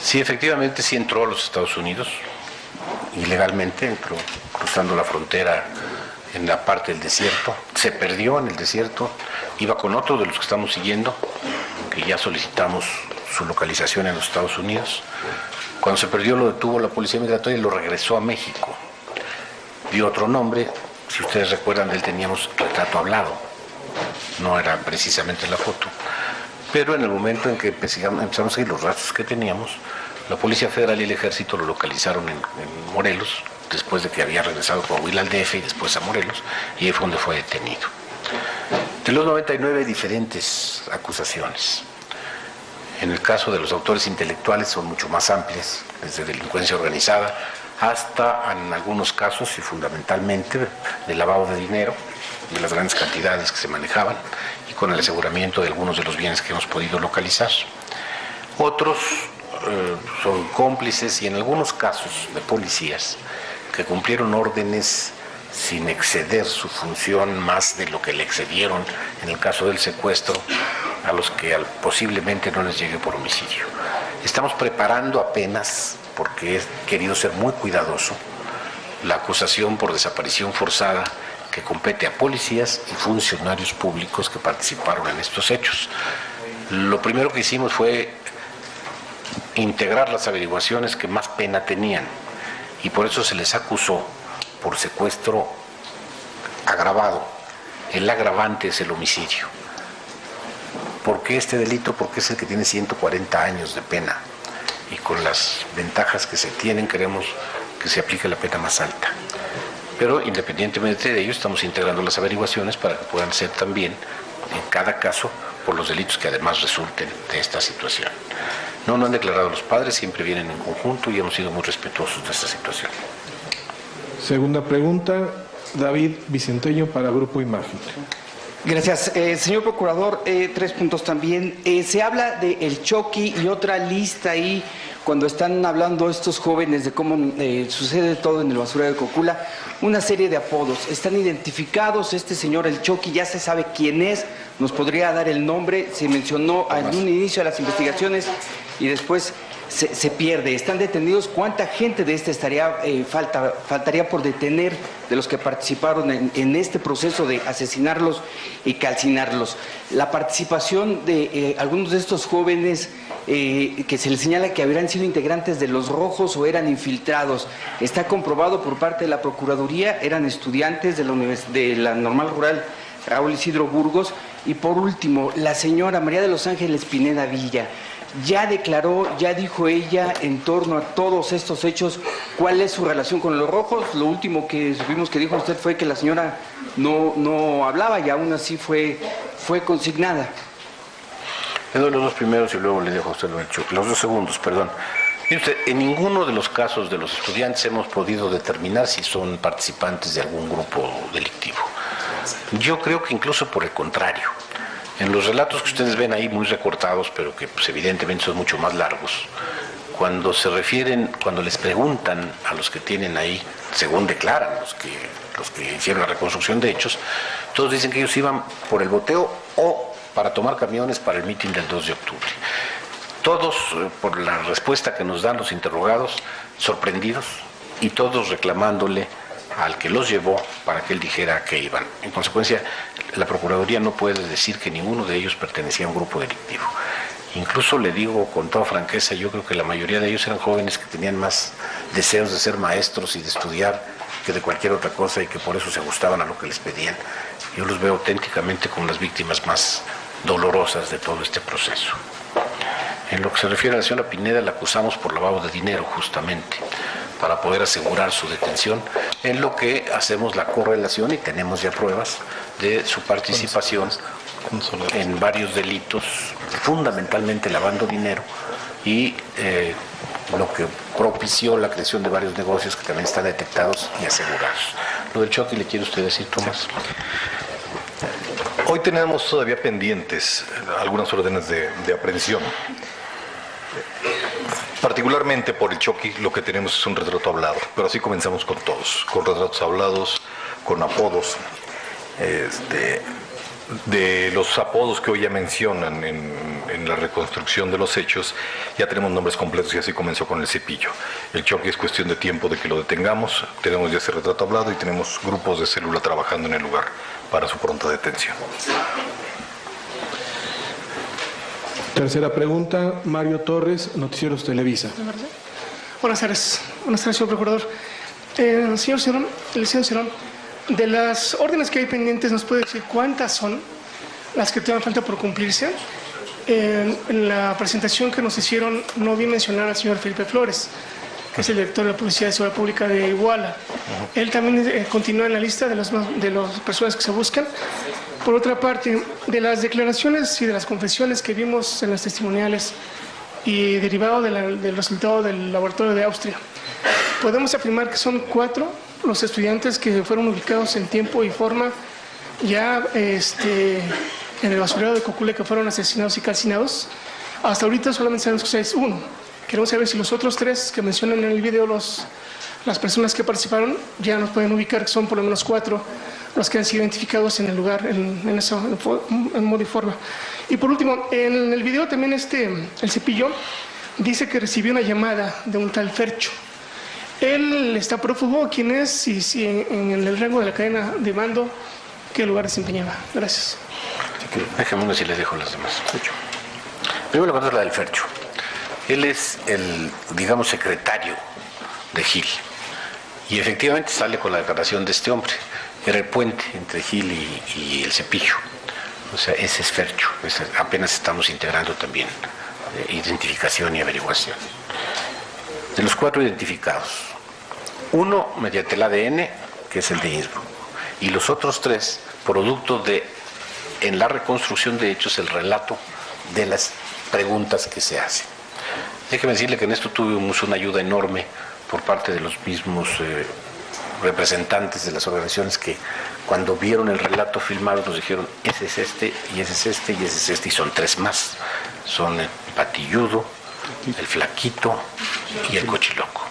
Sí, efectivamente, sí entró a los Estados Unidos, ilegalmente, entró cruzando la frontera en la parte del desierto, se perdió en el desierto, iba con otro de los que estamos siguiendo, que ya solicitamos su localización en los Estados Unidos. Cuando se perdió lo detuvo la Policía Migratoria y lo regresó a México. Dio otro nombre, si ustedes recuerdan, de él teníamos retrato hablado, no era precisamente la foto. Pero en el momento en que empezamos a seguir los rastros que teníamos, la Policía Federal y el Ejército lo localizaron en Morelos, después de que había regresado a Coahuila al DF y después a Morelos, y ahí fue donde fue detenido. De los 99 hay diferentes acusaciones. En el caso de los autores intelectuales son mucho más amplias, desde delincuencia organizada hasta, en algunos casos y fundamentalmente, de lavado de dinero, de las grandes cantidades que se manejaban y con el aseguramiento de algunos de los bienes que hemos podido localizar. Otros son cómplices y en algunos casos de policías que cumplieron órdenes sin exceder su función más de lo que le excedieron en el caso del secuestro, a los que posiblemente no les llegue por homicidio. Estamos preparando apenas, porque he querido ser muy cuidadoso, la acusación por desaparición forzada que compete a policías y funcionarios públicos que participaron en estos hechos. Lo primero que hicimos fue integrar las averiguaciones que más pena tenían y por eso se les acusó por secuestro agravado. El agravante es el homicidio. ¿Por qué este delito? Porque es el que tiene 140 años de pena y con las ventajas que se tienen queremos que se aplique la pena más alta. Pero independientemente de ello estamos integrando las averiguaciones para que puedan ser también en cada caso por los delitos que además resulten de esta situación. No han declarado los padres, siempre vienen en conjunto y hemos sido muy respetuosos de esta situación. Segunda pregunta, David Vicenteño para Grupo Imagen. Gracias. Señor Procurador, 3 puntos también. Se habla de El Choqui y otra lista ahí, cuando están hablando estos jóvenes de cómo sucede todo en el basurero de Cocula, una serie de apodos. ¿Están identificados? Este señor El Choqui ya se sabe quién es, nos podría dar el nombre, se mencionó en un inicio de las investigaciones y después se pierde. ¿Están detenidos? ¿Cuánta gente de este faltaría por detener de los que participaron en este proceso de asesinarlos y calcinarlos? La participación de algunos de estos jóvenes que se les señala que habrían sido integrantes de los Rojos o eran infiltrados, ¿está comprobado por parte de la Procuraduría? ¿Eran estudiantes de la Normal Rural Raúl Isidro Burgos? Y por último, la señora María de los Ángeles Pineda Villa, ya declaró, ya dijo ella en torno a todos estos hechos, ¿cuál es su relación con los Rojos? Lo último que supimos que dijo usted fue que la señora no hablaba y aún así fue consignada. Le doy los dos primeros y luego le dejo a usted los 2 segundos, perdón. Mire usted, en ninguno de los casos de los estudiantes hemos podido determinar si son participantes de algún grupo delictivo. Yo creo que incluso por el contrario. En los relatos que ustedes ven ahí muy recortados, pero que pues, evidentemente son mucho más largos, cuando les preguntan a los que tienen ahí, según declaran los que hicieron la reconstrucción de hechos, todos dicen que ellos iban por el boteo o para tomar camiones para el mitin del 2 de octubre. Todos, por la respuesta que nos dan los interrogados, sorprendidos y todos reclamándole al que los llevó para que él dijera que iban. En consecuencia, la Procuraduría no puede decir que ninguno de ellos pertenecía a un grupo delictivo. Incluso le digo con toda franqueza, yo creo que la mayoría de ellos eran jóvenes que tenían más deseos de ser maestros y de estudiar que de cualquier otra cosa y que por eso se ajustaban a lo que les pedían. Yo los veo auténticamente como las víctimas más dolorosas de todo este proceso. En lo que se refiere a la señora Pineda, la acusamos por lavado de dinero justamente, para poder asegurar su detención, en lo que hacemos la correlación y tenemos ya pruebas de su participación en varios delitos, fundamentalmente lavando dinero y lo que propició la creación de varios negocios que también están detectados y asegurados. Lo del Choqui, ¿le quiere usted decir, Tomás? Hoy tenemos todavía pendientes algunas órdenes de aprehensión. Particularmente por el Choqui, lo que tenemos es un retrato hablado, pero así comenzamos con todos, con retratos hablados, con apodos. De los apodos que hoy ya mencionan en la reconstrucción de los hechos, ya tenemos nombres completos y así comenzó con el Cepillo. El Choqui es cuestión de tiempo de que lo detengamos, tenemos ya ese retrato hablado y tenemos grupos de célula trabajando en el lugar para su pronta detención. Tercera pregunta, Mario Torres, Noticieros Televisa. Buenas tardes, señor Procurador. Señor Cerón, de las órdenes que hay pendientes, ¿nos puede decir cuántas son las que todavía falta por cumplirse? En la presentación que nos hicieron no vi mencionar al señor Felipe Flores, que es el director de la Policía de Seguridad Pública de Iguala. Él también continúa en la lista de las personas que se buscan. Por otra parte, de las declaraciones y de las confesiones que vimos en las testimoniales y derivado del resultado del laboratorio de Austria, podemos afirmar que son 4 los estudiantes que fueron ubicados en tiempo y forma ya en el basurero de Cocula, que fueron asesinados y calcinados. Hasta ahorita solamente sabemos que es uno. Queremos saber si los otros 3 que mencionan en el video las personas que participaron ya nos pueden ubicar, que son por lo menos 4 los que han sido identificados en el lugar, en modo y forma. Y por último, en el video también el Cepillo dice que recibió una llamada de un tal Fercho. ¿Él está prófugo? ¿Quién es? Y si en el rango de la cadena de mando, ¿qué lugar desempeñaba? Gracias. Déjame uno si les dejo las demás. Primero la cosa es la del Fercho. Él es el, digamos, secretario de Gil. Y efectivamente sale con la declaración de este hombre. Era el puente entre Gil y el Cepillo. O sea, ese es Fercho. Apenas estamos integrando también identificación y averiguación. De los 4 identificados, uno mediante el ADN, que es el de Innsbruck, y los otros 3, producto de, en la reconstrucción de hechos, el relato de las preguntas que se hacen. Déjeme decirle que en esto tuvimos una ayuda enorme por parte de los mismos representantes de las organizaciones que cuando vieron el relato filmado nos dijeron, ese es este, y ese es este, y ese es este, y son 3 más. Son el Patilludo, el Flaquito y el Cochiloco.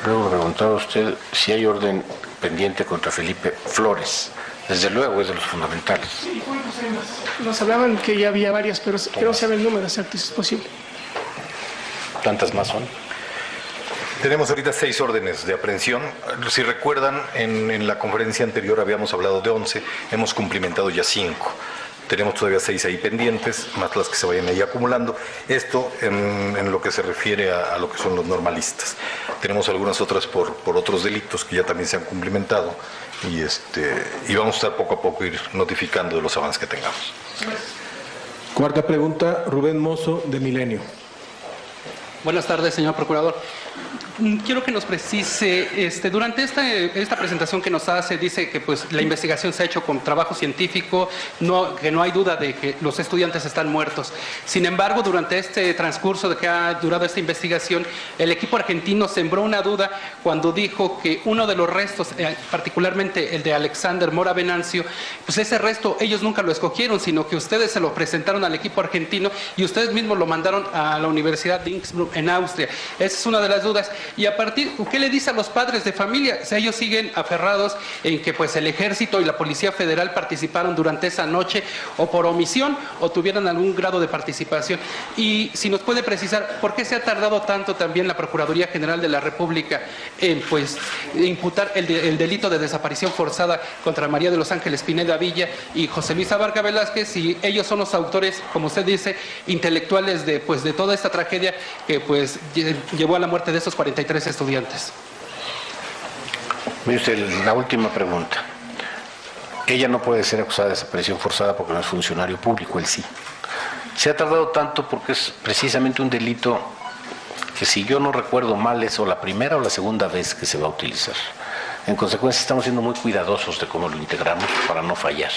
Luego preguntaba usted si hay orden pendiente contra Felipe Flores. Desde luego es de los fundamentales. Sí, nos hablaban que ya había varias, pero quiero saber el número exacto si es posible. ¿Cuántas más son? Tenemos ahorita 6 órdenes de aprehensión. Si recuerdan, en la conferencia anterior habíamos hablado de 11, hemos cumplimentado ya 5. Tenemos todavía 6 ahí pendientes, más las que se vayan ahí acumulando. Esto en lo que se refiere a lo que son los normalistas. Tenemos algunas otras por otros delitos que ya también se han cumplimentado y vamos a estar poco a poco ir notificando de los avances que tengamos. Cuarta pregunta, Rubén Mozo, de Milenio. Buenas tardes, señor procurador. Quiero que nos precise, durante esta presentación que nos hace, dice que pues la investigación se ha hecho con trabajo científico, que no hay duda de que los estudiantes están muertos. Sin embargo, durante este transcurso de que ha durado esta investigación, el equipo argentino sembró una duda cuando dijo que uno de los restos, particularmente el de Alexander Mora Venancio, pues ese resto ellos nunca lo escogieron, sino que ustedes se lo presentaron al equipo argentino y ustedes mismos lo mandaron a la Universidad de Innsbruck en Austria. Esa es una de las dudas. Y a partir, ¿qué le dice a los padres de familia? O sea, ellos siguen aferrados en que pues el Ejército y la Policía Federal participaron durante esa noche o por omisión o tuvieran algún grado de participación. Y si nos puede precisar, ¿por qué se ha tardado tanto también la Procuraduría General de la República en pues imputar el delito de desaparición forzada contra María de los Ángeles Pineda Villa y José Luis Abarca Velázquez, si ellos son los autores, como usted dice, intelectuales de toda esta tragedia que pues llevó a la muerte de estos 43 estudiantes? Mire usted, la última pregunta. Ella no puede ser acusada de desaparición forzada porque no es funcionario público, él sí. Se ha tardado tanto porque es precisamente un delito que, si yo no recuerdo mal, es o la primera o la segunda vez que se va a utilizar. En consecuencia, estamos siendo muy cuidadosos de cómo lo integramos para no fallar,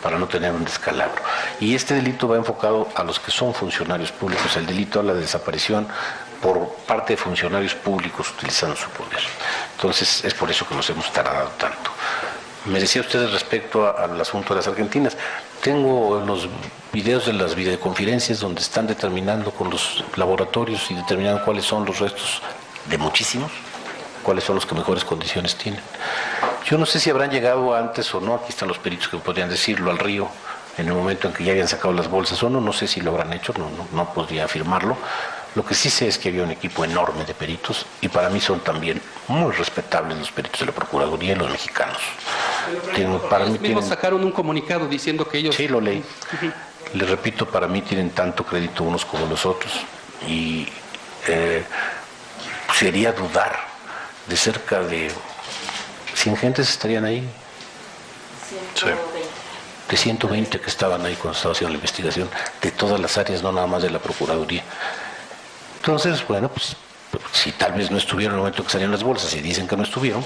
para no tener un descalabro. Y este delito va enfocado a los que son funcionarios públicos. El delito habla de desaparición por parte de funcionarios públicos utilizando su poder. Entonces, es por eso que nos hemos tardado tanto. Me decía usted respecto al asunto de las argentinas. Tengo los videos de las videoconferencias donde están determinando con los laboratorios y determinando cuáles son los restos de muchísimos, cuáles son los que mejores condiciones tienen. Yo no sé si habrán llegado antes o no, aquí están los peritos que podrían decirlo, al río, en el momento en que ya habían sacado las bolsas o no, no sé si lo habrán hecho, no podría afirmarlo. Lo que sí sé es que había un equipo enorme de peritos y para mí son también muy respetables los peritos de la Procuraduría y los mexicanos. Ellos mismos sacaron un comunicado diciendo que ellos... Sí, lo leí. Les repito, para mí tienen tanto crédito unos como los otros y sería dudar de cerca de 100 gentes estarían ahí. Sí. De 120 que estaban ahí cuando estaba haciendo la investigación, de todas las áreas, no nada más de la Procuraduría. Entonces, bueno, pues si tal vez no estuvieron en el momento que salieron las bolsas y dicen que no estuvieron,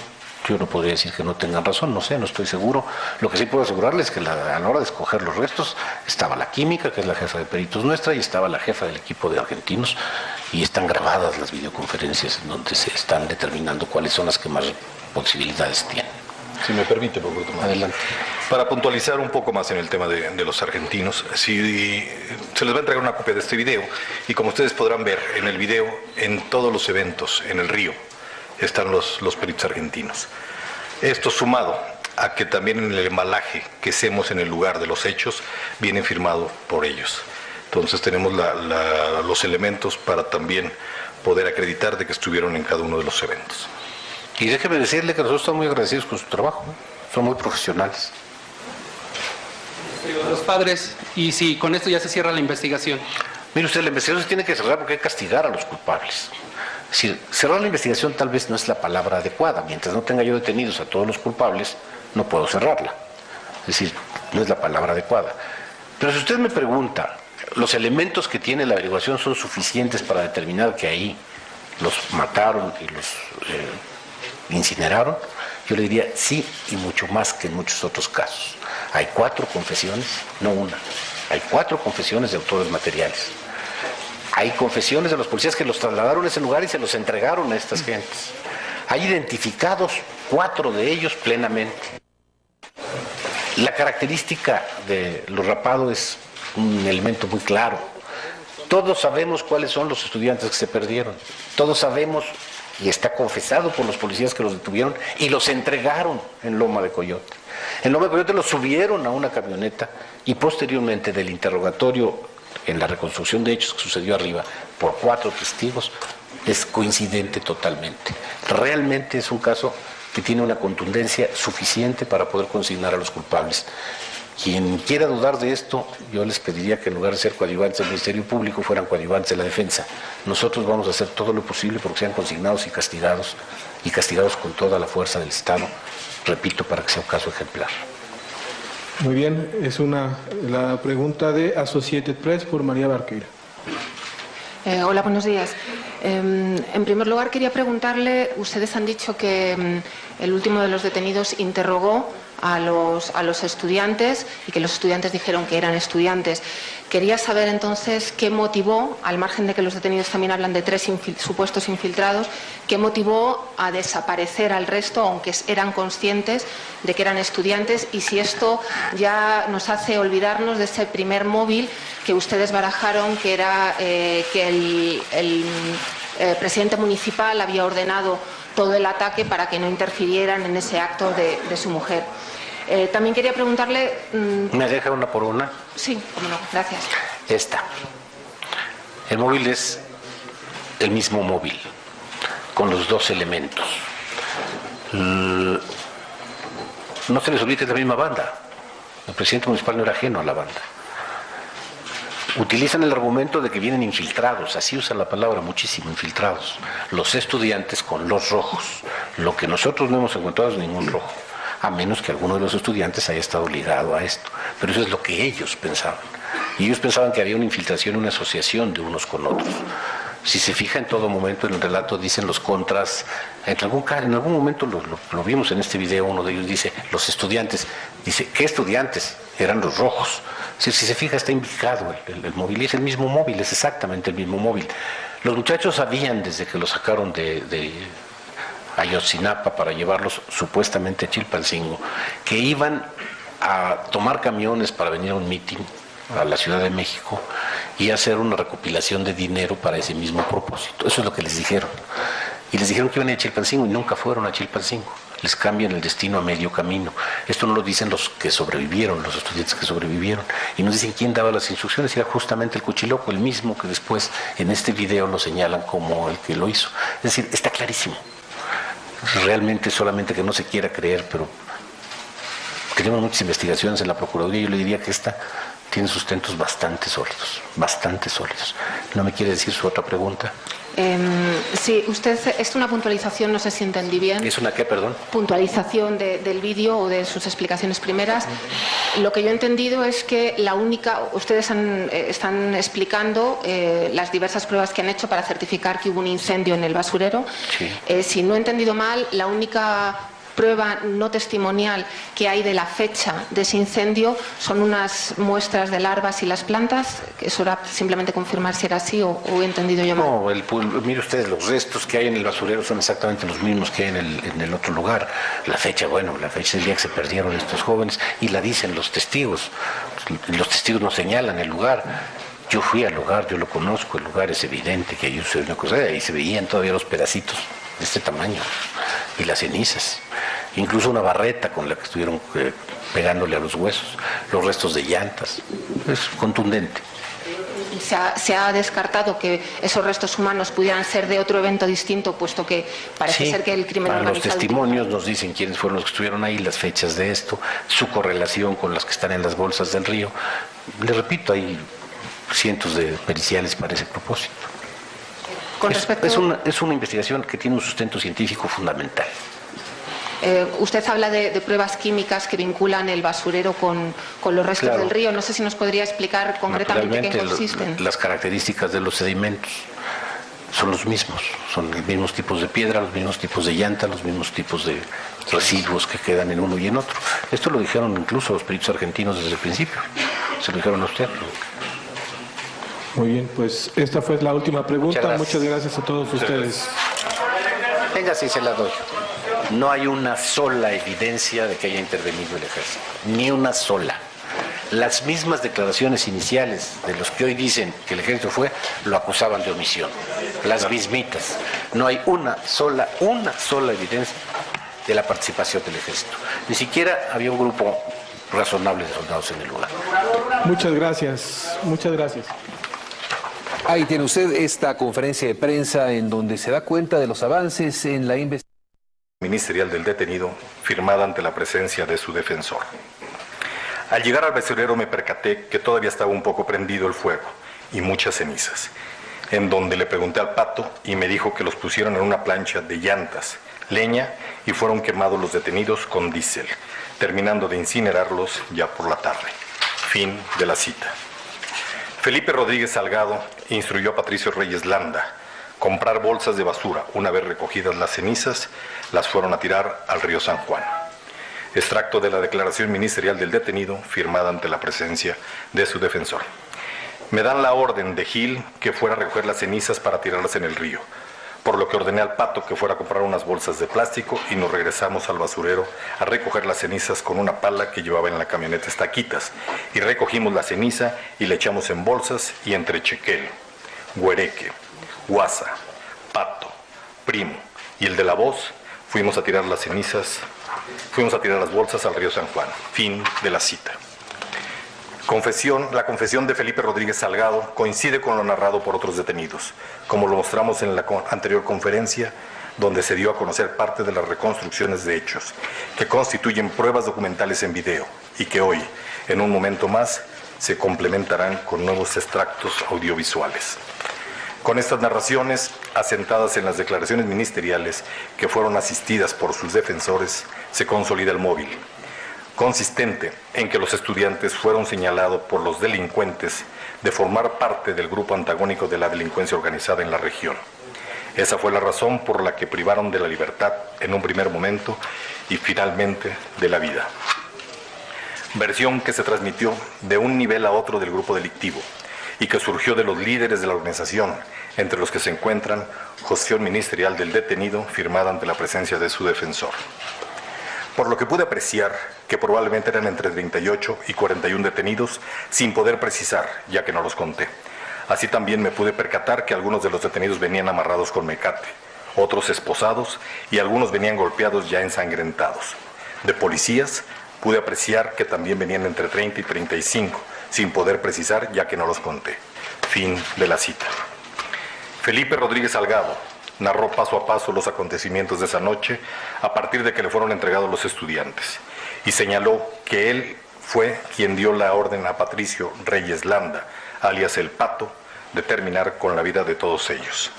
yo no podría decir que no tengan razón, no sé, no estoy seguro. Lo que sí puedo asegurarles es que a la hora de escoger los restos estaba la química, que es la jefa de peritos nuestra, y estaba la jefa del equipo de argentinos, y están grabadas las videoconferencias en donde se están determinando cuáles son las que más posibilidades tienen. Si me permite, procurador. Adelante. Para puntualizar un poco más en el tema de los argentinos, si se les va a entregar una copia de este video, y como ustedes podrán ver en el video, en todos los eventos en el río están los peritos argentinos. Esto sumado a que también en el embalaje que hacemos en el lugar de los hechos viene firmado por ellos. Entonces tenemos los elementos para también poder acreditar de que estuvieron en cada uno de los eventos. Y déjeme decirle que nosotros estamos muy agradecidos con su trabajo, son muy profesionales. Los padres, y si con esto ya se cierra la investigación. Mire usted, la investigación se tiene que cerrar porque hay que castigar a los culpables. Es decir, cerrar la investigación tal vez no es la palabra adecuada. Mientras no tenga yo detenidos a todos los culpables, no puedo cerrarla. Es decir, no es la palabra adecuada. Pero si usted me pregunta, ¿los elementos que tiene la averiguación son suficientes para determinar que ahí los mataron y los incineraron? Yo le diría sí, y mucho más que en muchos otros casos. Hay 4 confesiones, no una. Hay 4 confesiones de autores materiales. Hay confesiones de los policías que los trasladaron a ese lugar y se los entregaron a estas gentes. Hay identificados 4 de ellos plenamente. La característica de lo rapado es un elemento muy claro. Todos sabemos cuáles son los estudiantes que se perdieron. Todos sabemos, y está confesado por los policías que los detuvieron y los entregaron en Loma de Coyote. En Loma de Coyote los subieron a una camioneta y posteriormente del interrogatorio en la reconstrucción de hechos que sucedió arriba por 4 testigos es coincidente totalmente. Realmente es un caso que tiene una contundencia suficiente para poder consignar a los culpables. Quien quiera dudar de esto, yo les pediría que en lugar de ser coadyuvantes del Ministerio Público fueran coadyuvantes de la defensa. Nosotros vamos a hacer todo lo posible porque sean consignados y castigados con toda la fuerza del Estado, repito, para que sea un caso ejemplar. Muy bien, es la pregunta de Associated Press por María Barqueira. Hola, buenos días. En primer lugar, quería preguntarle, ustedes han dicho que el último de los detenidos interrogó a los estudiantes y que los estudiantes dijeron que eran estudiantes. Quería saber entonces qué motivó, al margen de que los detenidos también hablan de 3 supuestos infiltrados, qué motivó a desaparecer al resto, aunque eran conscientes de que eran estudiantes, y si esto ya nos hace olvidarnos de ese primer móvil que ustedes barajaron, que era que el presidente municipal había ordenado todo el ataque para que no interfirieran en ese acto de su mujer. También quería preguntarle... ¿Me deja una por una? Sí, cómo no, gracias. Esta. El móvil es el mismo móvil, con los 2 elementos. No se les olvide que es la misma banda. El presidente municipal no era ajeno a la banda. Utilizan el argumento de que vienen infiltrados, así usan la palabra muchísimo, infiltrados. Los estudiantes con los rojos. Lo que nosotros no hemos encontrado es ningún rojo, a menos que alguno de los estudiantes haya estado ligado a esto. Pero eso es lo que ellos pensaban. Y ellos pensaban que había una infiltración, una asociación de unos con otros. Si se fija, en todo momento en el relato dicen los contras. En algún momento lo vimos en este video, uno de ellos dice, los estudiantes. Dice, ¿qué estudiantes? Eran los rojos. Si se fija, está indicado el móvil, y es el mismo móvil, es exactamente el mismo móvil. Los muchachos sabían desde que lo sacaron de Ayotzinapa para llevarlos supuestamente a Chilpancingo, que iban a tomar camiones para venir a un mitin a la Ciudad de México y hacer una recopilación de dinero para ese mismo propósito. Eso es lo que les dijeron. Y les dijeron que iban a Chilpancingo y nunca fueron a Chilpancingo. Les cambian el destino a medio camino. Esto no lo dicen los que sobrevivieron, los estudiantes que sobrevivieron. Y nos dicen quién daba las instrucciones. Era justamente el Cuchiloco, el mismo que después en este video lo señalan como el que lo hizo. Es decir, está clarísimo. Realmente solamente que no se quiera creer, pero tenemos muchas investigaciones en la Procuraduría. Yo le diría que esta tiene sustentos bastante sólidos, bastante sólidos. ¿No me quiere decir su otra pregunta? Sí, usted, es una puntualización, no sé si entendí bien. ¿Es una qué, perdón? Puntualización del vídeo o de sus explicaciones primeras. Lo que yo he entendido es que ustedes están explicando las diversas pruebas que han hecho para certificar que hubo un incendio en el basurero. Sí. Si no he entendido mal, la única prueba no testimonial que hay de la fecha de ese incendio son unas muestras de larvas y las plantas. Eso era simplemente confirmar si era así o he entendido yo mal. No, mire ustedes, los restos que hay en el basurero son exactamente los mismos que hay en el otro lugar. La fecha del día que se perdieron estos jóvenes, y la dicen los testigos. Los testigos nos señalan el lugar. Yo fui al lugar, yo lo conozco, el lugar es evidente que ahí sucedió una cosa, ahí se veían todavía los pedacitos de este tamaño y las cenizas, incluso una barreta con la que estuvieron pegándole a los huesos, los restos de llantas. Es contundente. Se ha descartado que esos restos humanos pudieran ser de otro evento distinto, puesto que parece ser que el crimen organizado... Los testimonios nos dicen quiénes fueron los que estuvieron ahí, las fechas de esto, su correlación con las que están en las bolsas del río. Les repito, hay cientos de periciales para ese propósito. Con respecto... Es una investigación que tiene un sustento científico fundamental. Usted habla de pruebas químicas que vinculan el basurero con los restos del río. No sé si nos podría explicar concretamente qué consisten. Las características de los sedimentos son los mismos. Son los mismos tipos de piedra, los mismos tipos de llanta, los mismos tipos de residuos que quedan en uno y en otro. Esto lo dijeron incluso los peritos argentinos desde el principio. Se lo dijeron a usted. Muy bien, pues esta fue la última pregunta. Muchas gracias a todos ustedes. Venga, sí se la doy. No hay una sola evidencia de que haya intervenido el ejército, ni una sola. Las mismas declaraciones iniciales de los que hoy dicen que el ejército fue, lo acusaban de omisión. Las mismitas. No hay una sola evidencia de la participación del ejército. Ni siquiera había un grupo razonable de soldados en el lugar. Muchas gracias, muchas gracias. Ahí tiene usted esta conferencia de prensa en donde se da cuenta de los avances en la investigación ministerial del detenido, firmada ante la presencia de su defensor. Al llegar al basurero me percaté que todavía estaba un poco prendido el fuego y muchas cenizas, en donde le pregunté al pato y me dijo que los pusieron en una plancha de llantas, leña, y fueron quemados los detenidos con diésel, terminando de incinerarlos ya por la tarde. Fin de la cita. Felipe Rodríguez Salgado instruyó a Patricio Reyes Landa comprar bolsas de basura. Una vez recogidas las cenizas, las fueron a tirar al río San Juan. Extracto de la declaración ministerial del detenido, firmada ante la presencia de su defensor. Me dan la orden de Gil que fuera a recoger las cenizas para tirarlas en el río, por lo que ordené al pato que fuera a comprar unas bolsas de plástico y nos regresamos al basurero a recoger las cenizas con una pala que llevaba en la camioneta estaquitas, y recogimos la ceniza y la echamos en bolsas, y entre Chequel, Huereque, Guasa, Pato, Primo y el de la voz fuimos a tirar las bolsas al río San Juan. Fin de la cita. La confesión de Felipe Rodríguez Salgado coincide con lo narrado por otros detenidos, como lo mostramos en la anterior conferencia, donde se dio a conocer parte de las reconstrucciones de hechos, que constituyen pruebas documentales en video y que hoy, en un momento más, se complementarán con nuevos extractos audiovisuales. Con estas narraciones, asentadas en las declaraciones ministeriales que fueron asistidas por sus defensores, se consolida el móvil, consistente en que los estudiantes fueron señalados por los delincuentes de formar parte del grupo antagónico de la delincuencia organizada en la región. Esa fue la razón por la que privaron de la libertad en un primer momento y finalmente de la vida. Versión que se transmitió de un nivel a otro del grupo delictivo y que surgió de los líderes de la organización, entre los que se encuentran gestión ministerial del detenido, firmada ante la presencia de su defensor. Por lo que pude apreciar que probablemente eran entre 38 y 41 detenidos, sin poder precisar, ya que no los conté. Así también me pude percatar que algunos de los detenidos venían amarrados con mecate, otros esposados y algunos venían golpeados ya ensangrentados. De policías pude apreciar que también venían entre 30 y 35, sin poder precisar, ya que no los conté. Fin de la cita. Felipe Rodríguez Salgado narró paso a paso los acontecimientos de esa noche a partir de que le fueron entregados los estudiantes, y señaló que él fue quien dio la orden a Patricio Reyes Landa, alias El Pato, de terminar con la vida de todos ellos,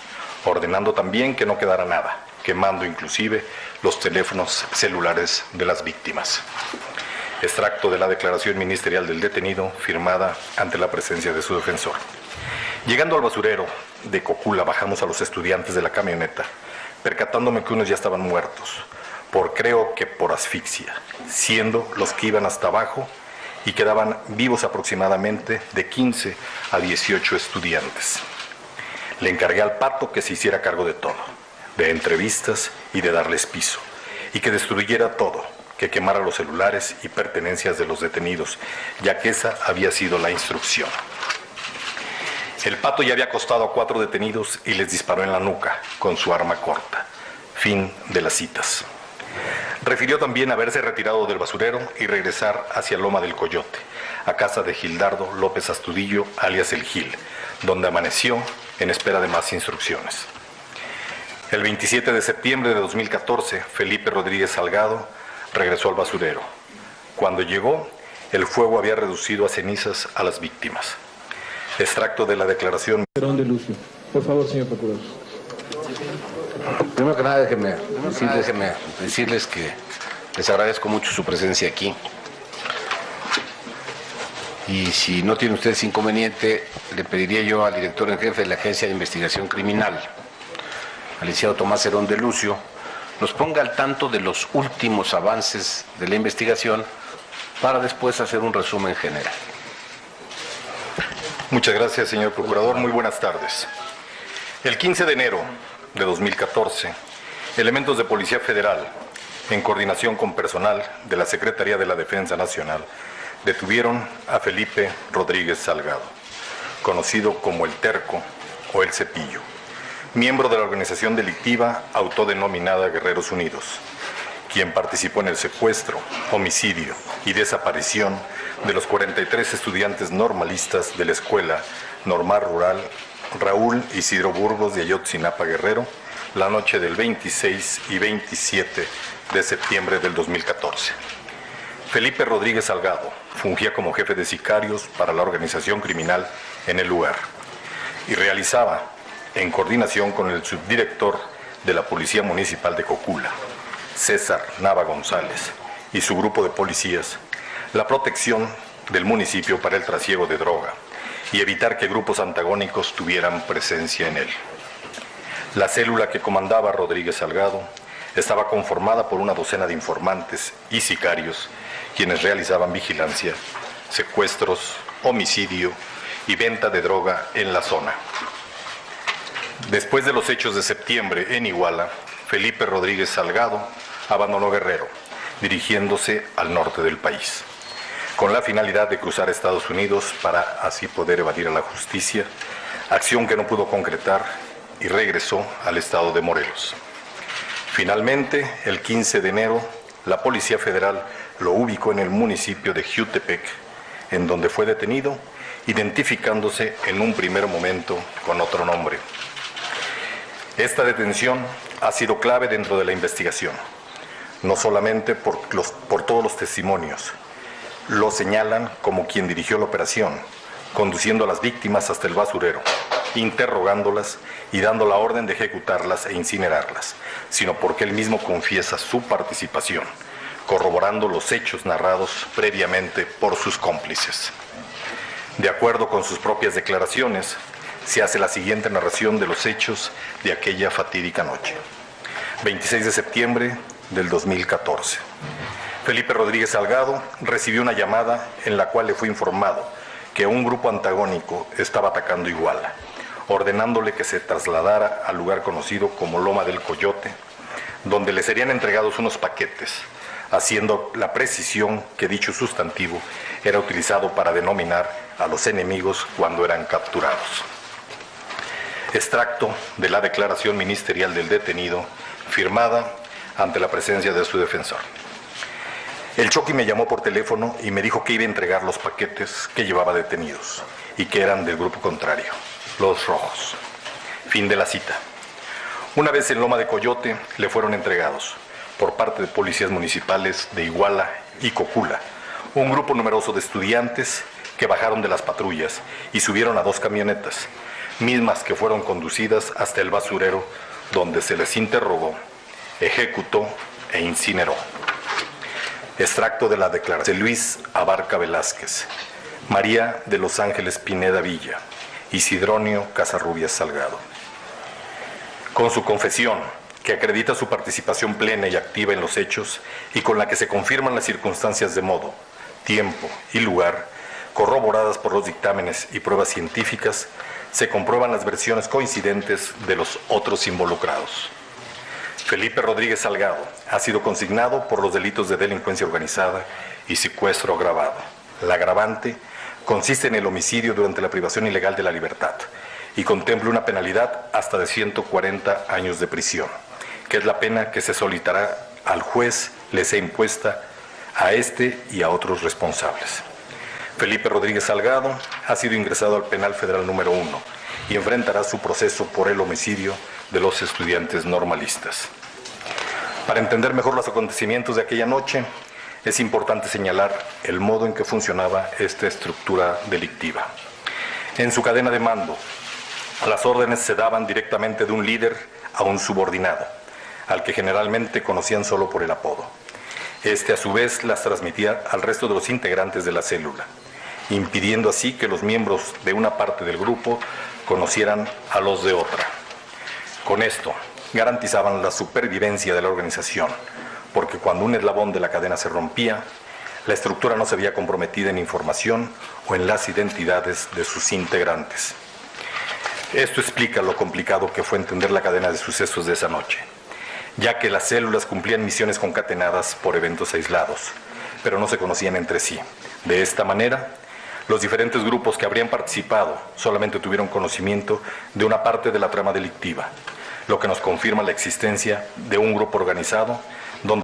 ordenando también que no quedara nada, quemando inclusive los teléfonos celulares de las víctimas. Extracto de la declaración ministerial del detenido, firmada ante la presencia de su defensor. Llegando al basurero de Cocula, bajamos a los estudiantes de la camioneta, percatándome que unos ya estaban muertos, creo que por asfixia, siendo los que iban hasta abajo y quedaban vivos aproximadamente de 15 a 18 estudiantes. Le encargué al Pato que se hiciera cargo de todo, de entrevistas y de darles piso, y que destruyera todo, que quemara los celulares y pertenencias de los detenidos, ya que esa había sido la instrucción. El Pato ya había acostado a 4 detenidos y les disparó en la nuca con su arma corta. Fin de las citas. Refirió también haberse retirado del basurero y regresar hacia Loma del Coyote, a casa de Gildardo López Astudillo, alias El Gil, donde amaneció en espera de más instrucciones. El 27 de septiembre de 2014, Felipe Rodríguez Salgado regresó al basurero. Cuando llegó, el fuego había reducido a cenizas a las víctimas. Extracto de la declaración. De Lucio. Por favor, señor procurador. Primero que nada, déjenme decirles que les agradezco mucho su presencia aquí. Y si no tienen ustedes inconveniente, le pediría yo al director en jefe de la Agencia de Investigación Criminal, al licenciado Tomás Herón de Lucio, nos ponga al tanto de los últimos avances de la investigación para después hacer un resumen general. Muchas gracias, señor procurador. Muy buenas tardes. El 15 de enero de 2014, elementos de Policía Federal, en coordinación con personal de la Secretaría de la Defensa Nacional, detuvieron a Felipe Rodríguez Salgado, conocido como El Terco o El Cepillo, miembro de la organización delictiva autodenominada Guerreros Unidos, quien participó en el secuestro, homicidio y desaparición de los 43 estudiantes normalistas de la Escuela Normal Rural Raúl Isidro Burgos de Ayotzinapa, Guerrero, la noche del 26 y 27 de septiembre del 2014. Felipe Rodríguez Salgado fungía como jefe de sicarios para la organización criminal en el lugar y realizaba, en coordinación con el subdirector de la Policía Municipal de Cocula, César Nava González, y su grupo de policías, la protección del municipio para el trasiego de droga y evitar que grupos antagónicos tuvieran presencia en él. La célula que comandaba Rodríguez Salgado estaba conformada por una docena de informantes y sicarios, quienes realizaban vigilancia, secuestros, homicidio y venta de droga en la zona. Después de los hechos de septiembre en Iguala, Felipe Rodríguez Salgado abandonó Guerrero, dirigiéndose al norte del país, con la finalidad de cruzar a Estados Unidos para así poder evadir a la justicia, acción que no pudo concretar y regresó al estado de Morelos. Finalmente, el 15 de enero, la Policía Federal lo ubicó en el municipio de Jutepec, en donde fue detenido, identificándose en un primer momento con otro nombre. Esta detención ha sido clave dentro de la investigación, no solamente por todos los testimonios. Lo señalan como quien dirigió la operación, conduciendo a las víctimas hasta el basurero, interrogándolas y dando la orden de ejecutarlas e incinerarlas, sino porque él mismo confiesa su participación, corroborando los hechos narrados previamente por sus cómplices. De acuerdo con sus propias declaraciones, se hace la siguiente narración de los hechos de aquella fatídica noche. 26 de septiembre del 2014. Felipe Rodríguez Salgado recibió una llamada en la cual le fue informado que un grupo antagónico estaba atacando Iguala, ordenándole que se trasladara al lugar conocido como Loma del Coyote, donde le serían entregados unos paquetes, haciendo la precisión que dicho sustantivo era utilizado para denominar a los enemigos cuando eran capturados. Extracto de la declaración ministerial del detenido, firmada ante la presencia de su defensor. El Choqui me llamó por teléfono y me dijo que iba a entregar los paquetes que llevaba detenidos y que eran del grupo contrario, los rojos. Fin de la cita. Una vez en Loma de Coyote le fueron entregados, por parte de policías municipales de Iguala y Cocula, un grupo numeroso de estudiantes que bajaron de las patrullas y subieron a 2 camionetas, mismas que fueron conducidas hasta el basurero, donde se les interrogó, ejecutó e incineró. Extracto de la declaración de Luis Abarca Velázquez, María de los Ángeles Pineda Villa y Sidronio Casarrubias Salgado. Con su confesión, que acredita su participación plena y activa en los hechos y con la que se confirman las circunstancias de modo, tiempo y lugar, corroboradas por los dictámenes y pruebas científicas, se comprueban las versiones coincidentes de los otros involucrados. Felipe Rodríguez Salgado ha sido consignado por los delitos de delincuencia organizada y secuestro agravado. La agravante consiste en el homicidio durante la privación ilegal de la libertad y contempla una penalidad hasta de 140 años de prisión, que es la pena que se solicitará al juez le sea impuesta a este y a otros responsables. Felipe Rodríguez Salgado ha sido ingresado al Penal Federal número 1 y enfrentará su proceso por el homicidio de los estudiantes normalistas. Para entender mejor los acontecimientos de aquella noche, es importante señalar el modo en que funcionaba esta estructura delictiva. En su cadena de mando, las órdenes se daban directamente de un líder a un subordinado, al que generalmente conocían solo por el apodo. Este, a su vez, las transmitía al resto de los integrantes de la célula, impidiendo así que los miembros de una parte del grupo conocieran a los de otra. Con esto, garantizaban la supervivencia de la organización, porque cuando un eslabón de la cadena se rompía, la estructura no se veía comprometida en información o en las identidades de sus integrantes. Esto explica lo complicado que fue entender la cadena de sucesos de esa noche, ya que las células cumplían misiones concatenadas por eventos aislados, pero no se conocían entre sí. De esta manera, los diferentes grupos que habrían participado solamente tuvieron conocimiento de una parte de la trama delictiva, lo que nos confirma la existencia de un grupo organizado donde